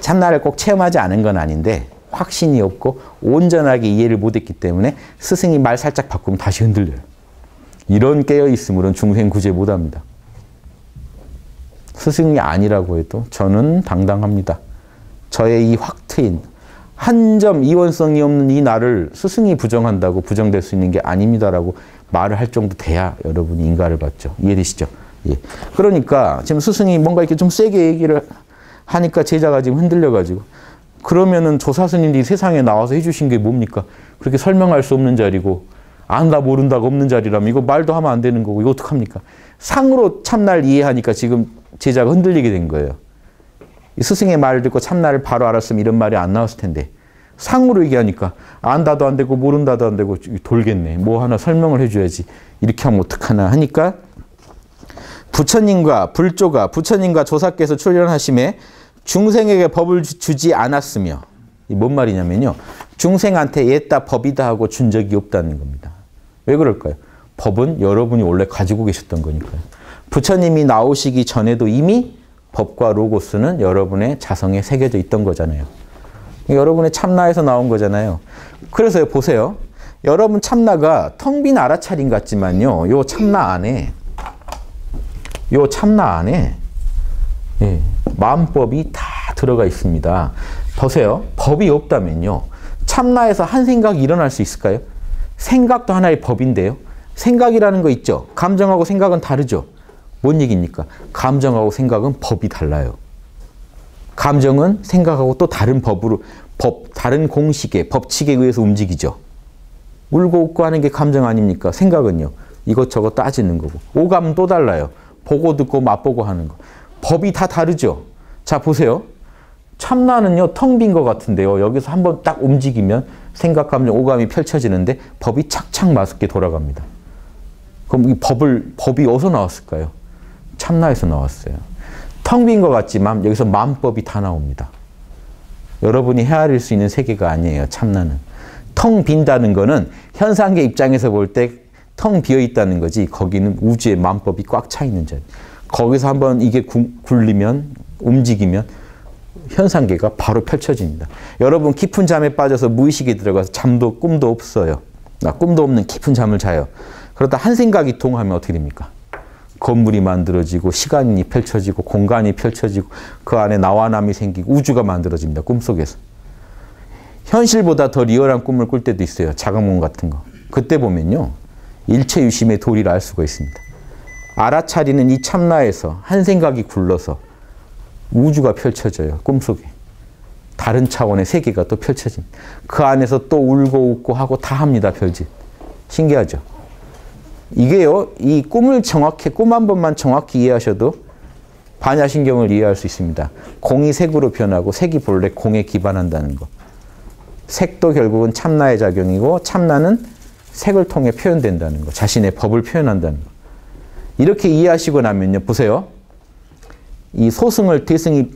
참나를 꼭 체험하지 않은 건 아닌데 확신이 없고 온전하게 이해를 못했기 때문에 스승이 말 살짝 바꾸면 다시 흔들려요. 이런 깨어있음으로는 중생 구제 못합니다. 스승이 아니라고 해도 저는 당당합니다. 저의 이 확 트인 한 점 이원성이 없는 이 나를 스승이 부정한다고 부정될 수 있는 게 아닙니다라고 말을 할 정도 돼야 여러분이 인가를 받죠. 이해되시죠? 예. 그러니까 지금 스승이 뭔가 이렇게 좀 세게 얘기를 하니까 제자가 지금 흔들려가지고, 그러면은 조사스님들이 세상에 나와서 해주신 게 뭡니까? 그렇게 설명할 수 없는 자리고 안다 모른다가 없는 자리라면 이거 말도 하면 안 되는 거고 이거 어떡합니까? 상으로 참나를 이해하니까 지금 제자가 흔들리게 된 거예요. 이 스승의 말을 듣고 참나를 바로 알았으면 이런 말이 안 나왔을 텐데 상으로 얘기하니까 안다도 안 되고 모른다도 안 되고 돌겠네. 뭐 하나 설명을 해줘야지. 이렇게 하면 어떡하나 하니까 부처님과 불조가 부처님과 조사께서 출현하심에 중생에게 법을 주지 않았으며, 뭔 말이냐면요, 중생한테 얘다 법이다 하고 준 적이 없다는 겁니다. 왜 그럴까요? 법은 여러분이 원래 가지고 계셨던 거니까요. 부처님이 나오시기 전에도 이미 법과 로고스는 여러분의 자성에 새겨져 있던 거잖아요. 여러분의 참나에서 나온 거잖아요. 그래서 보세요. 여러분 참나가 텅 빈 알아차림 같지만요, 요 참나 안에 예, 마음법이 다 들어가 있습니다. 보세요. 법이 없다면요, 참나에서 한 생각이 일어날 수 있을까요? 생각도 하나의 법인데요. 생각이라는 거 있죠. 감정하고 생각은 다르죠. 뭔 얘기입니까? 감정하고 생각은 법이 달라요. 감정은 생각하고 또 다른 법으로, 다른 공식에, 법칙에 의해서 움직이죠. 울고 웃고 하는 게 감정 아닙니까? 생각은요, 이것저것 따지는 거고. 오감은 또 달라요. 보고 듣고 맛보고 하는 거. 법이 다 다르죠. 자, 보세요. 참나는요, 텅 빈 것 같은데요, 여기서 한번 딱 움직이면 생각, 감정, 오감이 펼쳐지는데 법이 착착 맞게 돌아갑니다. 그럼 이 법이 어디서 나왔을까요? 참나에서 나왔어요. 텅 빈 것 같지만 여기서 마음법이 다 나옵니다. 여러분이 헤아릴 수 있는 세계가 아니에요, 참나는. 텅 빈다는 거는 현상계 입장에서 볼 때 텅 비어 있다는 거지, 거기는 우주의 마음법이 꽉 차 있는 자리. 거기서 한번 이게 굴리면, 움직이면 현상계가 바로 펼쳐집니다. 여러분 깊은 잠에 빠져서 무의식에 들어가서 잠도 꿈도 없어요. 꿈도 없는 깊은 잠을 자요. 그러다 한 생각이 통하면 어떻게 됩니까? 건물이 만들어지고 시간이 펼쳐지고 공간이 펼쳐지고 그 안에 나와 남이 생기고 우주가 만들어집니다. 꿈속에서. 현실보다 더 리얼한 꿈을 꿀 때도 있어요. 작은 몸 같은 거. 그때 보면요. 일체유심의 도리를 알 수가 있습니다. 알아차리는 이 참나에서 한 생각이 굴러서 우주가 펼쳐져요. 꿈속에. 다른 차원의 세계가 또 펼쳐집니다. 그 안에서 또 울고 웃고 하고 다 합니다. 별짓. 신기하죠? 이게요. 이 꿈을 정확히, 꿈 한 번만 정확히 이해하셔도 반야신경을 이해할 수 있습니다. 공이 색으로 변하고 색이 본래 공에 기반한다는 거. 색도 결국은 참나의 작용이고 참나는 색을 통해 표현된다는 거. 자신의 법을 표현한다는 거. 이렇게 이해하시고 나면요. 보세요. 이 소승을 대승이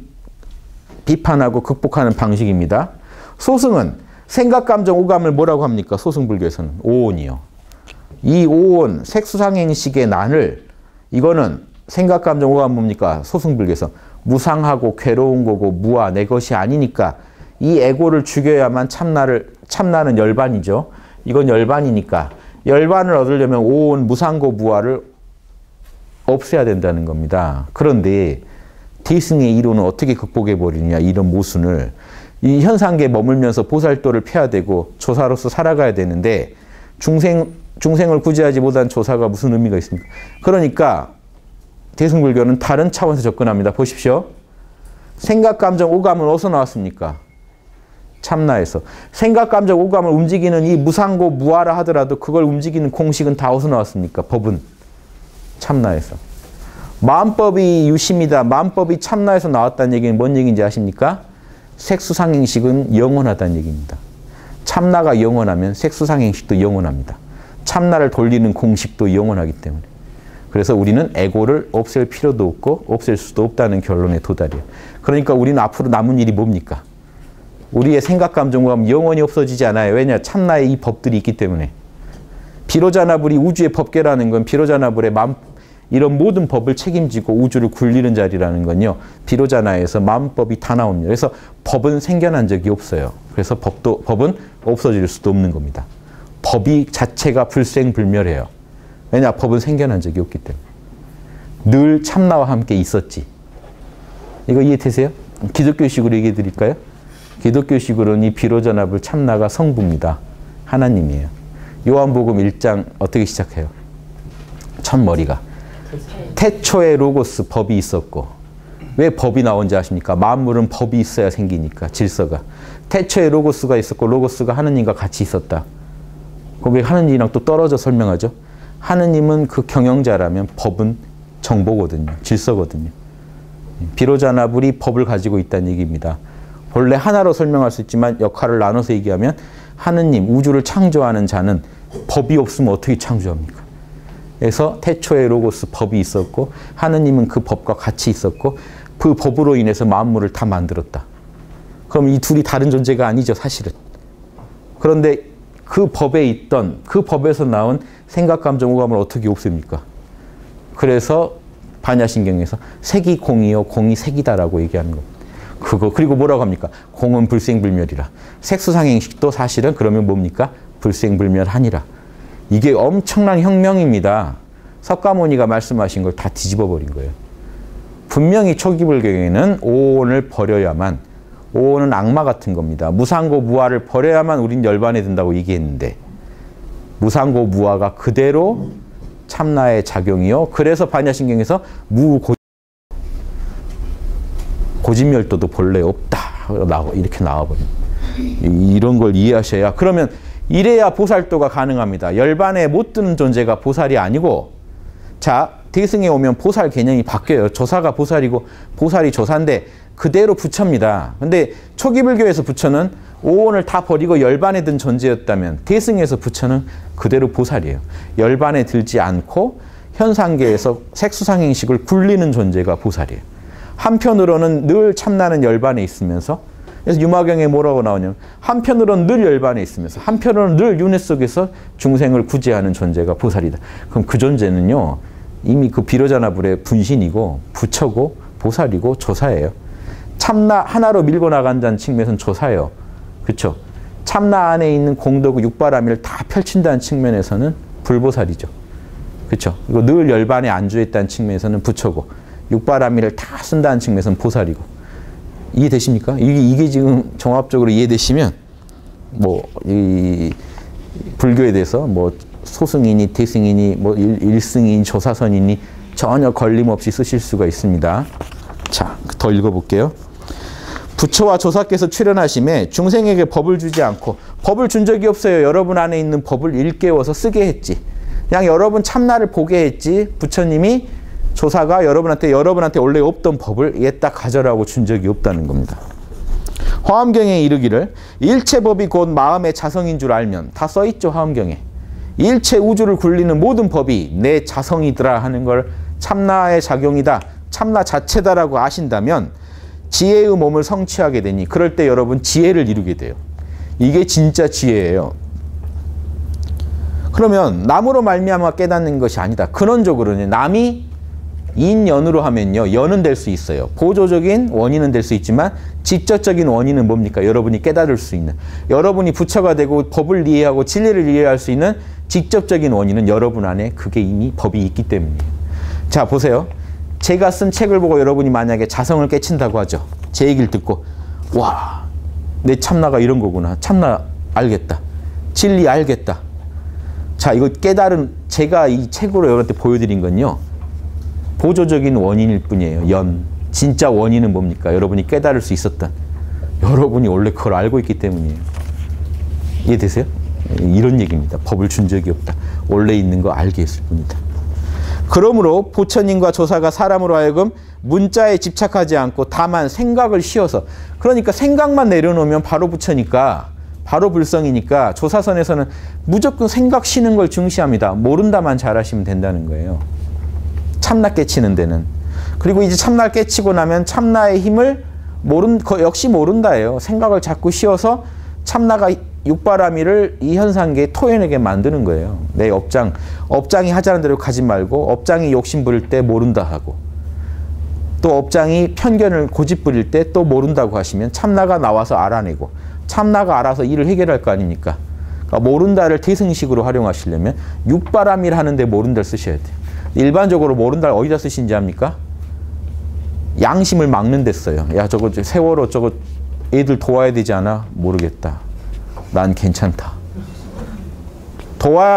비판하고 극복하는 방식입니다. 소승은 생각, 감정, 오감을 뭐라고 합니까? 소승불교에서는 오온이요. 이 오온, 색수상행식의 난을 이거는 생각, 감정, 오감 뭡니까? 소승불교에서 무상하고 괴로운 거고 무아, 내 것이 아니니까 이 에고를 죽여야만 참나는 열반이죠. 이건 열반이니까 열반을 얻으려면 오온, 무상고, 무아를 없애야 된다는 겁니다. 그런데 대승의 이론은 어떻게 극복해버리느냐, 이런 모순을. 이 현상계에 머물면서 보살도를 펴야 되고 조사로서 살아가야 되는데 중생을 구제하지 못한 조사가 무슨 의미가 있습니까? 그러니까 대승불교는 다른 차원에서 접근합니다. 보십시오. 생각, 감정, 오감은 어디서 나왔습니까? 참나에서. 생각, 감정, 오감을 움직이는 이 무상고, 무아라 하더라도 그걸 움직이는 공식은 다 어디서 나왔습니까? 법은 참나에서. 마음법이 유심이다. 마음법이 참나에서 나왔다는 얘기는 뭔 얘기인지 아십니까? 색수상행식은 영원하다는 얘기입니다. 참나가 영원하면 색수상행식도 영원합니다. 참나를 돌리는 공식도 영원하기 때문에. 그래서 우리는 에고를 없앨 필요도 없고 없앨 수도 없다는 결론에 도달해요. 그러니까 우리는 앞으로 남은 일이 뭡니까? 우리의 생각, 감정, 오감 영원히 없어지지 않아요. 왜냐? 참나의 이 법들이 있기 때문에. 비로자나불이 우주의 법계라는 건 비로자나불의 이런 모든 법을 책임지고 우주를 굴리는 자리라는 건요. 비로자나에서 마음법이 다 나옵니다. 그래서 법은 생겨난 적이 없어요. 그래서 법은 없어질 수도 없는 겁니다. 법이 자체가 불생불멸해요. 왜냐? 법은 생겨난 적이 없기 때문에. 늘 참나와 함께 있었지. 이거 이해되세요? 기독교식으로 얘기해 드릴까요? 기독교식으로는 이 비로자나불 참나가 성부입니다. 하나님이에요. 요한복음 1장 어떻게 시작해요? 첫머리가 태초에 로고스 법이 있었고. 왜 법이 나온지 아십니까? 만물은 법이 있어야 생기니까. 질서가. 태초에 로고스가 있었고 로고스가 하느님과 같이 있었다. 그럼 왜 하느님이랑 또 떨어져 설명하죠? 하느님은 그 경영자라면 법은 정보거든요. 질서거든요. 비로자나불이 법을 가지고 있다는 얘기입니다. 본래 하나로 설명할 수 있지만 역할을 나눠서 얘기하면 하느님, 우주를 창조하는 자는 법이 없으면 어떻게 창조합니까? 그래서 태초에 로고스 법이 있었고 하느님은 그 법과 같이 있었고 그 법으로 인해서 만물을 다 만들었다. 그럼 이 둘이 다른 존재가 아니죠, 사실은. 그런데 그 법에 있던, 그 법에서 나온 생각, 감정, 오감을 어떻게 없앱니까? 그래서 반야신경에서 색이 공이요, 공이 색이다라고 얘기하는 겁니다. 그리고 뭐라고 합니까? 공은 불생불멸이라. 색수상행식도 사실은 그러면 뭡니까? 불생불멸하니라. 이게 엄청난 혁명입니다. 석가모니가 말씀하신 걸 다 뒤집어 버린 거예요. 분명히 초기불경에는 오온을 버려야만, 오온은 악마 같은 겁니다. 무상고 무아를 버려야만 우린 열반에 든다고 얘기했는데 무상고 무아가 그대로 참나의 작용이요. 그래서 반야신경에서 고진멸도도 본래 없다. 이렇게 나와버립니다. 이런 걸 이해하셔야. 그러면 이래야 보살도가 가능합니다. 열반에 못 드는 존재가 보살이 아니고, 자, 대승에 오면 보살 개념이 바뀌어요. 조사가 보살이고 보살이 조사인데 그대로 부처입니다. 근데 초기불교에서 부처는 오온을 다 버리고 열반에 든 존재였다면 대승에서 부처는 그대로 보살이에요. 열반에 들지 않고 현상계에서 색수상행식을 굴리는 존재가 보살이에요. 한편으로는 늘 참나는 열반에 있으면서, 그래서 유마경에 뭐라고 나오냐면 한편으로는 늘 열반에 있으면서 한편으로는 늘 윤회 속에서 중생을 구제하는 존재가 보살이다. 그럼 그 존재는요 이미 그 비로자나불의 분신이고 부처고 보살이고 조사예요. 참나 하나로 밀고 나간다는 측면에서는 조사예요. 그렇죠? 참나 안에 있는 공덕 육바라밀을 다 펼친다는 측면에서는 불보살이죠. 그렇죠? 이거 늘 열반에 안주했다는 측면에서는 부처고 육바라밀을 다 쓴다는 측면에서는 보살이고. 이해되십니까? 이게 지금 종합적으로 이해되시면 뭐 이 불교에 대해서 뭐 소승이니 대승이니 뭐 일승이니 조사선이니 전혀 걸림없이 쓰실 수가 있습니다. 자, 더 읽어볼게요. 부처와 조사께서 출현하심에 중생에게 법을 주지 않고, 법을 준 적이 없어요. 여러분 안에 있는 법을 일깨워서 쓰게 했지. 그냥 여러분 참나를 보게 했지. 부처님이 조사가 여러분한테 원래 없던 법을 얘딱 가져라고 준 적이 없다는 겁니다. 화엄경에 이르기를 일체법이 곧 마음의 자성인 줄 알면, 다 써있죠 화엄경에. 일체 우주를 굴리는 모든 법이 내 자성이더라 하는 걸 참나의 작용이다, 참나 자체다라고 아신다면 지혜의 몸을 성취하게 되니, 그럴 때 여러분 지혜를 이루게 돼요. 이게 진짜 지혜예요. 그러면 남으로 말미암아 깨닫는 것이 아니다. 근원적으로는 남이 인연으로 하면요, 연은 될 수 있어요. 보조적인 원인은 될 수 있지만 직접적인 원인은 뭡니까? 여러분이 깨달을 수 있는, 여러분이 부처가 되고 법을 이해하고 진리를 이해할 수 있는 직접적인 원인은 여러분 안에 그게 이미 법이 있기 때문이에요. 자, 보세요. 제가 쓴 책을 보고 여러분이 만약에 자성을 깨친다고 하죠. 제 얘기를 듣고 와, 내 참나가 이런 거구나. 참나 알겠다. 진리 알겠다. 자, 이거 깨달은, 제가 이 책으로 여러분한테 보여드린 건요, 보조적인 원인일 뿐이에요. 연. 진짜 원인은 뭡니까? 여러분이 깨달을 수 있었던, 여러분이 원래 그걸 알고 있기 때문이에요. 이해되세요? 이런 얘기입니다. 법을 준 적이 없다. 원래 있는 거 알게 했을 뿐이다. 그러므로 부처님과 조사가 사람으로 하여금 문자에 집착하지 않고 다만 생각을 씌워서, 그러니까 생각만 내려놓으면 바로 부처니까, 바로 불성이니까 조사선에서는 무조건 생각 쉬는 걸 중시합니다. 모른다만 잘하시면 된다는 거예요. 참나 깨치는 데는. 그리고 이제 참나를 깨치고 나면 참나의 힘을 역시 모른다예요. 생각을 자꾸 씌워서 참나가 육바라밀을 이 현상계에 토해내게 만드는 거예요. 내 업장이 하자는 대로 가지 말고, 업장이 욕심 부릴 때 모른다 하고, 또 업장이 편견을 고집 부릴 때 또 모른다고 하시면 참나가 나와서 알아내고, 참나가 알아서 일을 해결할 거 아닙니까? 그러니까 모른다를 대승식으로 활용하시려면 육바라밀 하는데 모른다를 쓰셔야 돼요. 일반적으로 모른다를 어디다 쓰신지 압니까? 양심을 막는 데 써요. 야, 저거 세월호 저거 애들 도와야 되지 않아? 모르겠다. 난 괜찮다.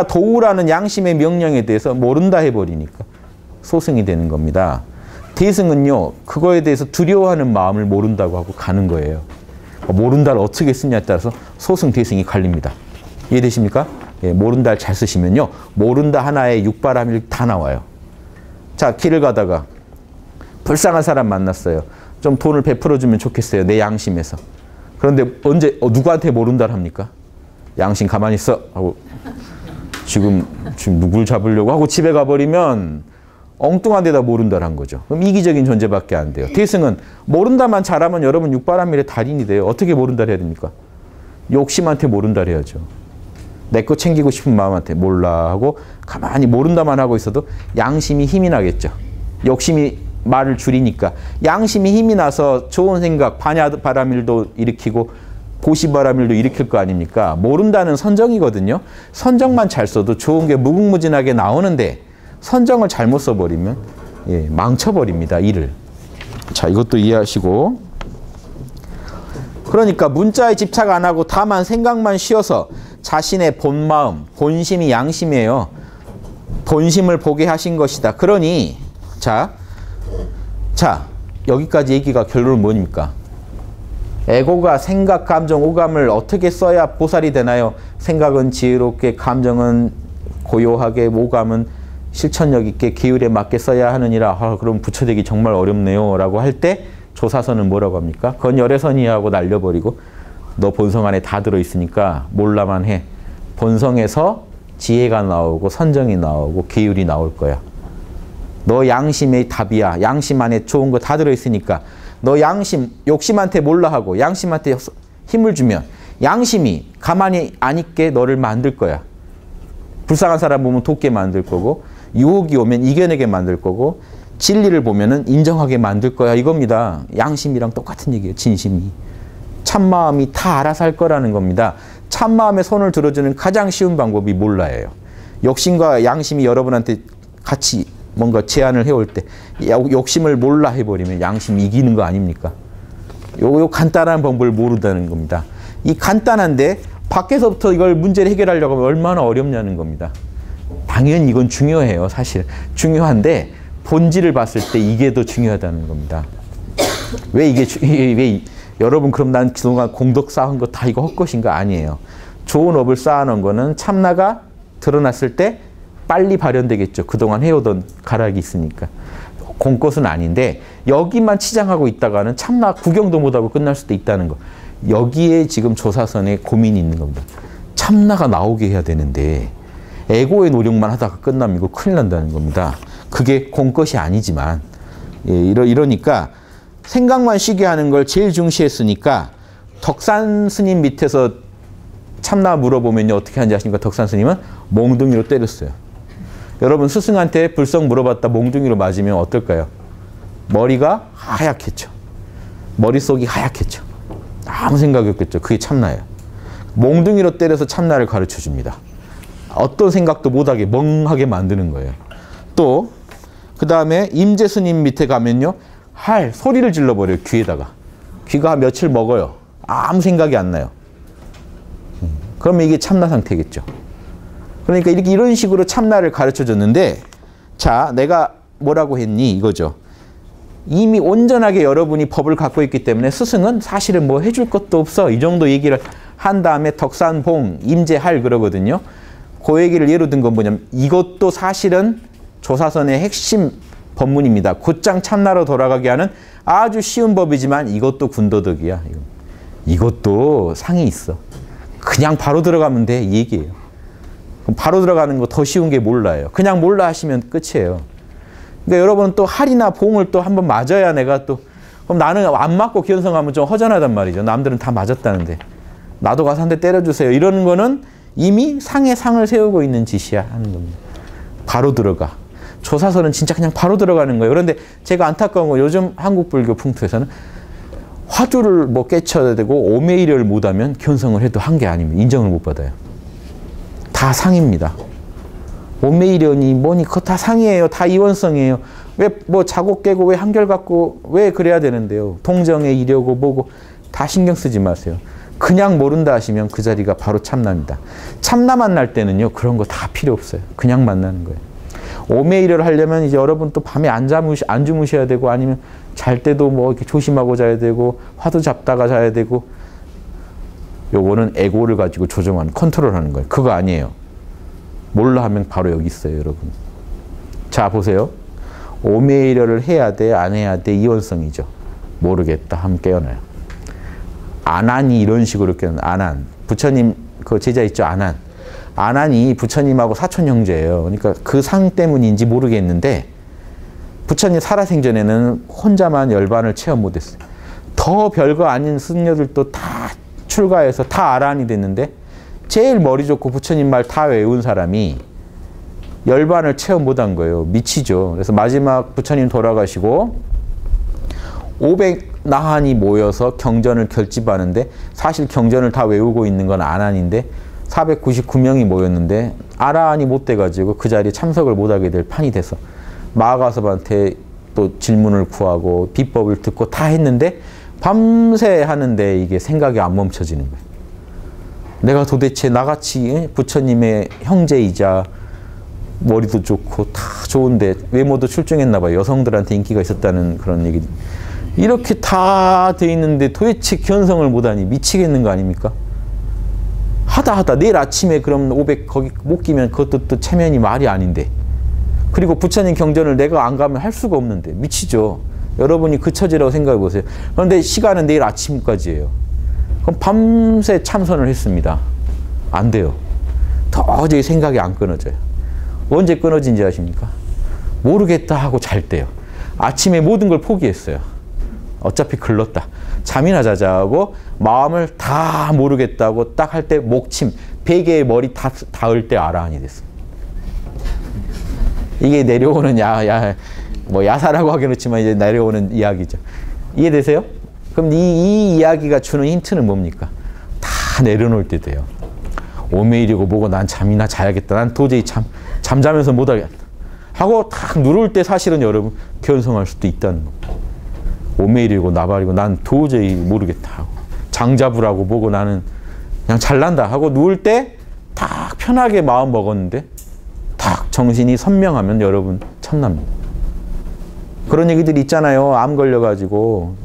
도우라는 양심의 명령에 대해서 모른다 해버리니까 소승이 되는 겁니다. 대승은요, 그거에 대해서 두려워하는 마음을 모른다고 하고 가는 거예요. 모른다를 어떻게 쓰냐에 따라서 소승, 대승이 갈립니다. 이해되십니까? 예, 모른다를 잘 쓰시면요, 모른다 하나에 육바라밀 다 나와요. 자, 길을 가다가 불쌍한 사람 만났어요. 좀 돈을 베풀어주면 좋겠어요. 내 양심에서. 그런데 언제 누구한테 모른다를 합니까? 양심 가만히 있어 하고 지금 누굴 잡으려고 하고 집에 가버리면 엉뚱한 데다 모른다를 한 거죠. 그럼 이기적인 존재밖에 안 돼요. 대승은 모른다만 잘하면 여러분 육바라밀의 달인이 돼요. 어떻게 모른다를 해야 됩니까? 욕심한테 모른다를 해야죠. 내 거 챙기고 싶은 마음한테 몰라 하고 가만히 모른다만 하고 있어도 양심이 힘이 나겠죠. 욕심이 말을 줄이니까 양심이 힘이 나서 좋은 생각, 반야바라밀도 일으키고 보시바라밀도 일으킬 거 아닙니까? 모른다는 선정이거든요. 선정만 잘 써도 좋은 게 무궁무진하게 나오는데 선정을 잘못 써버리면 예, 망쳐버립니다. 일을. 자, 이것도 이해하시고, 그러니까 문자에 집착 안 하고 다만 생각만 쉬어서 자신의 본마음, 본심이 양심이에요. 본심을 보게 하신 것이다. 그러니 자 여기까지 얘기가 결론은 뭡니까? 에고가 생각, 감정, 오감을 어떻게 써야 보살이 되나요? 생각은 지혜롭게, 감정은 고요하게, 오감은 실천력 있게, 계율에 맞게 써야 하느니라. 그럼 부처되기 정말 어렵네요 라고 할 때 조사선은 뭐라고 합니까? 그건 열애선이하고 날려버리고 너 본성 안에 다 들어있으니까 몰라만 해. 본성에서 지혜가 나오고 선정이 나오고 계율이 나올 거야. 너 양심의 답이야. 양심 안에 좋은 거 다 들어있으니까 너 양심, 욕심한테 몰라 하고 양심한테 힘을 주면 양심이 가만히 안 있게 너를 만들 거야. 불쌍한 사람 보면 돕게 만들 거고, 유혹이 오면 이겨내게 만들 거고, 진리를 보면은 인정하게 만들 거야. 이겁니다. 양심이랑 똑같은 얘기예요. 진심이. 참마음이 다 알아서 할 거라는 겁니다. 참마음에 손을 들어주는 가장 쉬운 방법이 몰라예요. 욕심과 양심이 여러분한테 같이 뭔가 제안을 해올 때 욕심을 몰라 해버리면 양심이 이기는 거 아닙니까? 요 간단한 법을 모른다는 겁니다. 이 간단한데 밖에서부터 이걸 문제를 해결하려고 하면 얼마나 어렵냐는 겁니다. 당연히 이건 중요해요. 사실 중요한데 본질을 봤을 때 이게 더 중요하다는 겁니다. 왜 여러분 그럼 난 그동안 공덕 쌓은 거 다 이거 헛것인가? 아니에요. 좋은 업을 쌓아놓은 거는 참나가 드러났을 때 빨리 발현되겠죠. 그동안 해오던 가락이 있으니까. 공것은 아닌데 여기만 치장하고 있다가는 참나 구경도 못하고 끝날 수도 있다는 거. 여기에 지금 조사선에 고민이 있는 겁니다. 참나가 나오게 해야 되는데 에고의 노력만 하다가 끝나면 이거 큰일 난다는 겁니다. 그게 공것이 아니지만 이러니까 생각만 쉬게 하는 걸 제일 중시했으니까 덕산 스님 밑에서 참나 물어보면요 어떻게 하는지 아십니까? 덕산 스님은 몽둥이로 때렸어요. 여러분 스승한테 불성 물어봤다 몽둥이로 맞으면 어떨까요? 머리가 하얗겠죠. 머릿속이 하얗겠죠. 아무 생각이 없겠죠. 그게 참나예요. 몽둥이로 때려서 참나를 가르쳐 줍니다. 어떤 생각도 못하게 멍하게 만드는 거예요. 또 그 다음에 임재 스님 밑에 가면요 소리를 질러버려요. 귀에다가. 귀가 며칠 먹어요. 아무 생각이 안 나요. 그러면 이게 참나 상태겠죠. 그러니까 이런 식으로 참나를 가르쳐 줬는데 자 내가 뭐라고 했니 이거죠. 이미 온전하게 여러분이 법을 갖고 있기 때문에 스승은 사실은 뭐 해줄 것도 없어 이 정도 얘기를 한 다음에 덕산봉 임재할 그러거든요. 그 얘기를 예로 든 건 뭐냐면 이것도 사실은 조사선의 핵심 법문입니다. 곧장 참나로 돌아가게 하는 아주 쉬운 법이지만 이것도 군더더기야. 이것도 상이 있어. 그냥 바로 들어가면 돼 이 얘기예요. 그럼 바로 들어가는 거 더 쉬운 게 몰라요. 그냥 몰라 하시면 끝이에요. 그러니까 여러분 또 할이나 봉을 또 한번 맞아야 내가 또 그럼 나는 안 맞고 견성하면 좀 허전하단 말이죠. 남들은 다 맞았다는데 나도 가서 한 대 때려주세요. 이러는 거는 이미 상에 상을 세우고 있는 짓이야 하는 겁니다. 바로 들어가. 조사선은 진짜 그냥 바로 들어가는 거예요. 그런데 제가 안타까운 건 요즘 한국 불교 풍토에서는 화두를 뭐 깨쳐야 되고 오매이려를 못하면 견성을 해도 한 게 아닙니다. 인정을 못 받아요. 다 상입니다. 오매이려니 뭐니 그거 다 상이에요. 다 이원성이에요. 왜 뭐 자고 깨고 왜 한결 갖고 왜 그래야 되는데요. 동정에 이려고 뭐고 다 신경 쓰지 마세요. 그냥 모른다 하시면 그 자리가 바로 참나입니다. 참나 만날 때는요 그런 거 다 필요 없어요. 그냥 만나는 거예요. 오매이려를 하려면 이제 여러분 또 밤에 안 주무셔야 되고 아니면 잘 때도 뭐 이렇게 조심하고 자야 되고 화두 잡다가 자야 되고 요거는 에고를 가지고 조정하는 컨트롤하는 거예요. 그거 아니에요. 몰라 하면 바로 여기 있어요, 여러분. 자 보세요. 오매이려를 해야 돼, 안 해야 돼 이원성이죠. 모르겠다 하면 깨어나요. 안한이 이런 식으로 깨어나요. 안한. 부처님 그 제자 있죠, 안한. 안한이 부처님하고 사촌 형제예요. 그러니까 그 상 때문인지 모르겠는데 부처님 살아생전에는 혼자만 열반을 체험 못했어요. 더 별거 아닌 승려들도 다 출가해서 다 아란이 됐는데 제일 머리 좋고 부처님 말 다 외운 사람이 열반을 체험 못한 거예요. 미치죠. 그래서 마지막 부처님 돌아가시고 500나한이 모여서 경전을 결집하는데 사실 경전을 다 외우고 있는 건 아란인데 499명이 모였는데 아라한이 못 돼가지고 그 자리에 참석을 못하게 될 판이 돼서 마하가섭한테 또 질문을 구하고 비법을 듣고 다 했는데 밤새 하는데 이게 생각이 안 멈춰지는 거예요. 내가 도대체 나같이 부처님의 형제이자 머리도 좋고 다 좋은데 외모도 출중했나 봐요. 여성들한테 인기가 있었다는 그런 얘기. 이렇게 다 돼 있는데 도대체 견성을 못하니 미치겠는 거 아닙니까? 하다 내일 아침에 그럼 500 거기 못 끼면 그것도 또 체면이 말이 아닌데 그리고 부처님 경전을 내가 안 가면 할 수가 없는데 미치죠. 여러분이 그 처지라고 생각해 보세요. 그런데 시간은 내일 아침까지예요. 그럼 밤새 참선을 했습니다. 안 돼요. 도저히 생각이 안 끊어져요. 언제 끊어진지 아십니까? 모르겠다 하고 잘 때요. 아침에 모든 걸 포기했어요. 어차피 글렀다. 잠이나 자자 하고 마음을 다 모르겠다고 딱 할 때 목침, 베개에 머리 다 닿을 때 아라한이 됐어. 이게 내려오는 뭐 야사라고 하긴 그렇지만 이제 내려오는 이야기죠. 이해되세요? 그럼 이 이야기가 주는 힌트는 뭡니까? 다 내려놓을 때 돼요. 오매이리고 뭐고 난 잠이나 자야겠다. 난 도저히 잠자면서 못하겠다. 하고 탁 누를 때 사실은 여러분 견성할 수도 있다는 겁니다. 오메일이고 나발이고 난 도저히 모르겠다 하고 장자부라고 보고 나는 그냥 잘난다 하고 누울 때 딱 편하게 마음 먹었는데 딱 정신이 선명하면 여러분 참납니다. 그런 얘기들이 있잖아요. 암 걸려가지고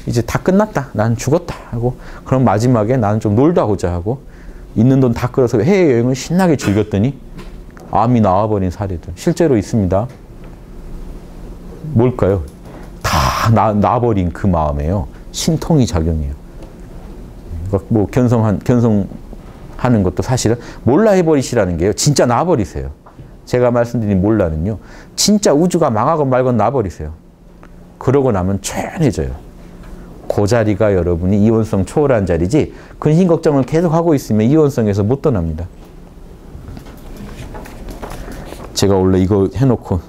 이제 다 끝났다. 난 죽었다 하고 그럼 마지막에 나는 좀 놀다 오자 하고 있는 돈 다 끌어서 해외여행을 신나게 즐겼더니 암이 나와버린 사례들 실제로 있습니다. 뭘까요? 다 나버린 그 마음에요. 신통이 작용해요. 뭐 견성하는 것도 사실은 몰라 해버리시라는 게요. 진짜 놔버리세요. 제가 말씀드린 몰라는요. 진짜 우주가 망하건 말건 놔버리세요. 그러고 나면 조용해져요. 그 자리가 여러분이 이원성 초월한 자리지 근심 걱정을 계속 하고 있으면 이원성에서 못 떠납니다. 제가 원래 이거 해놓고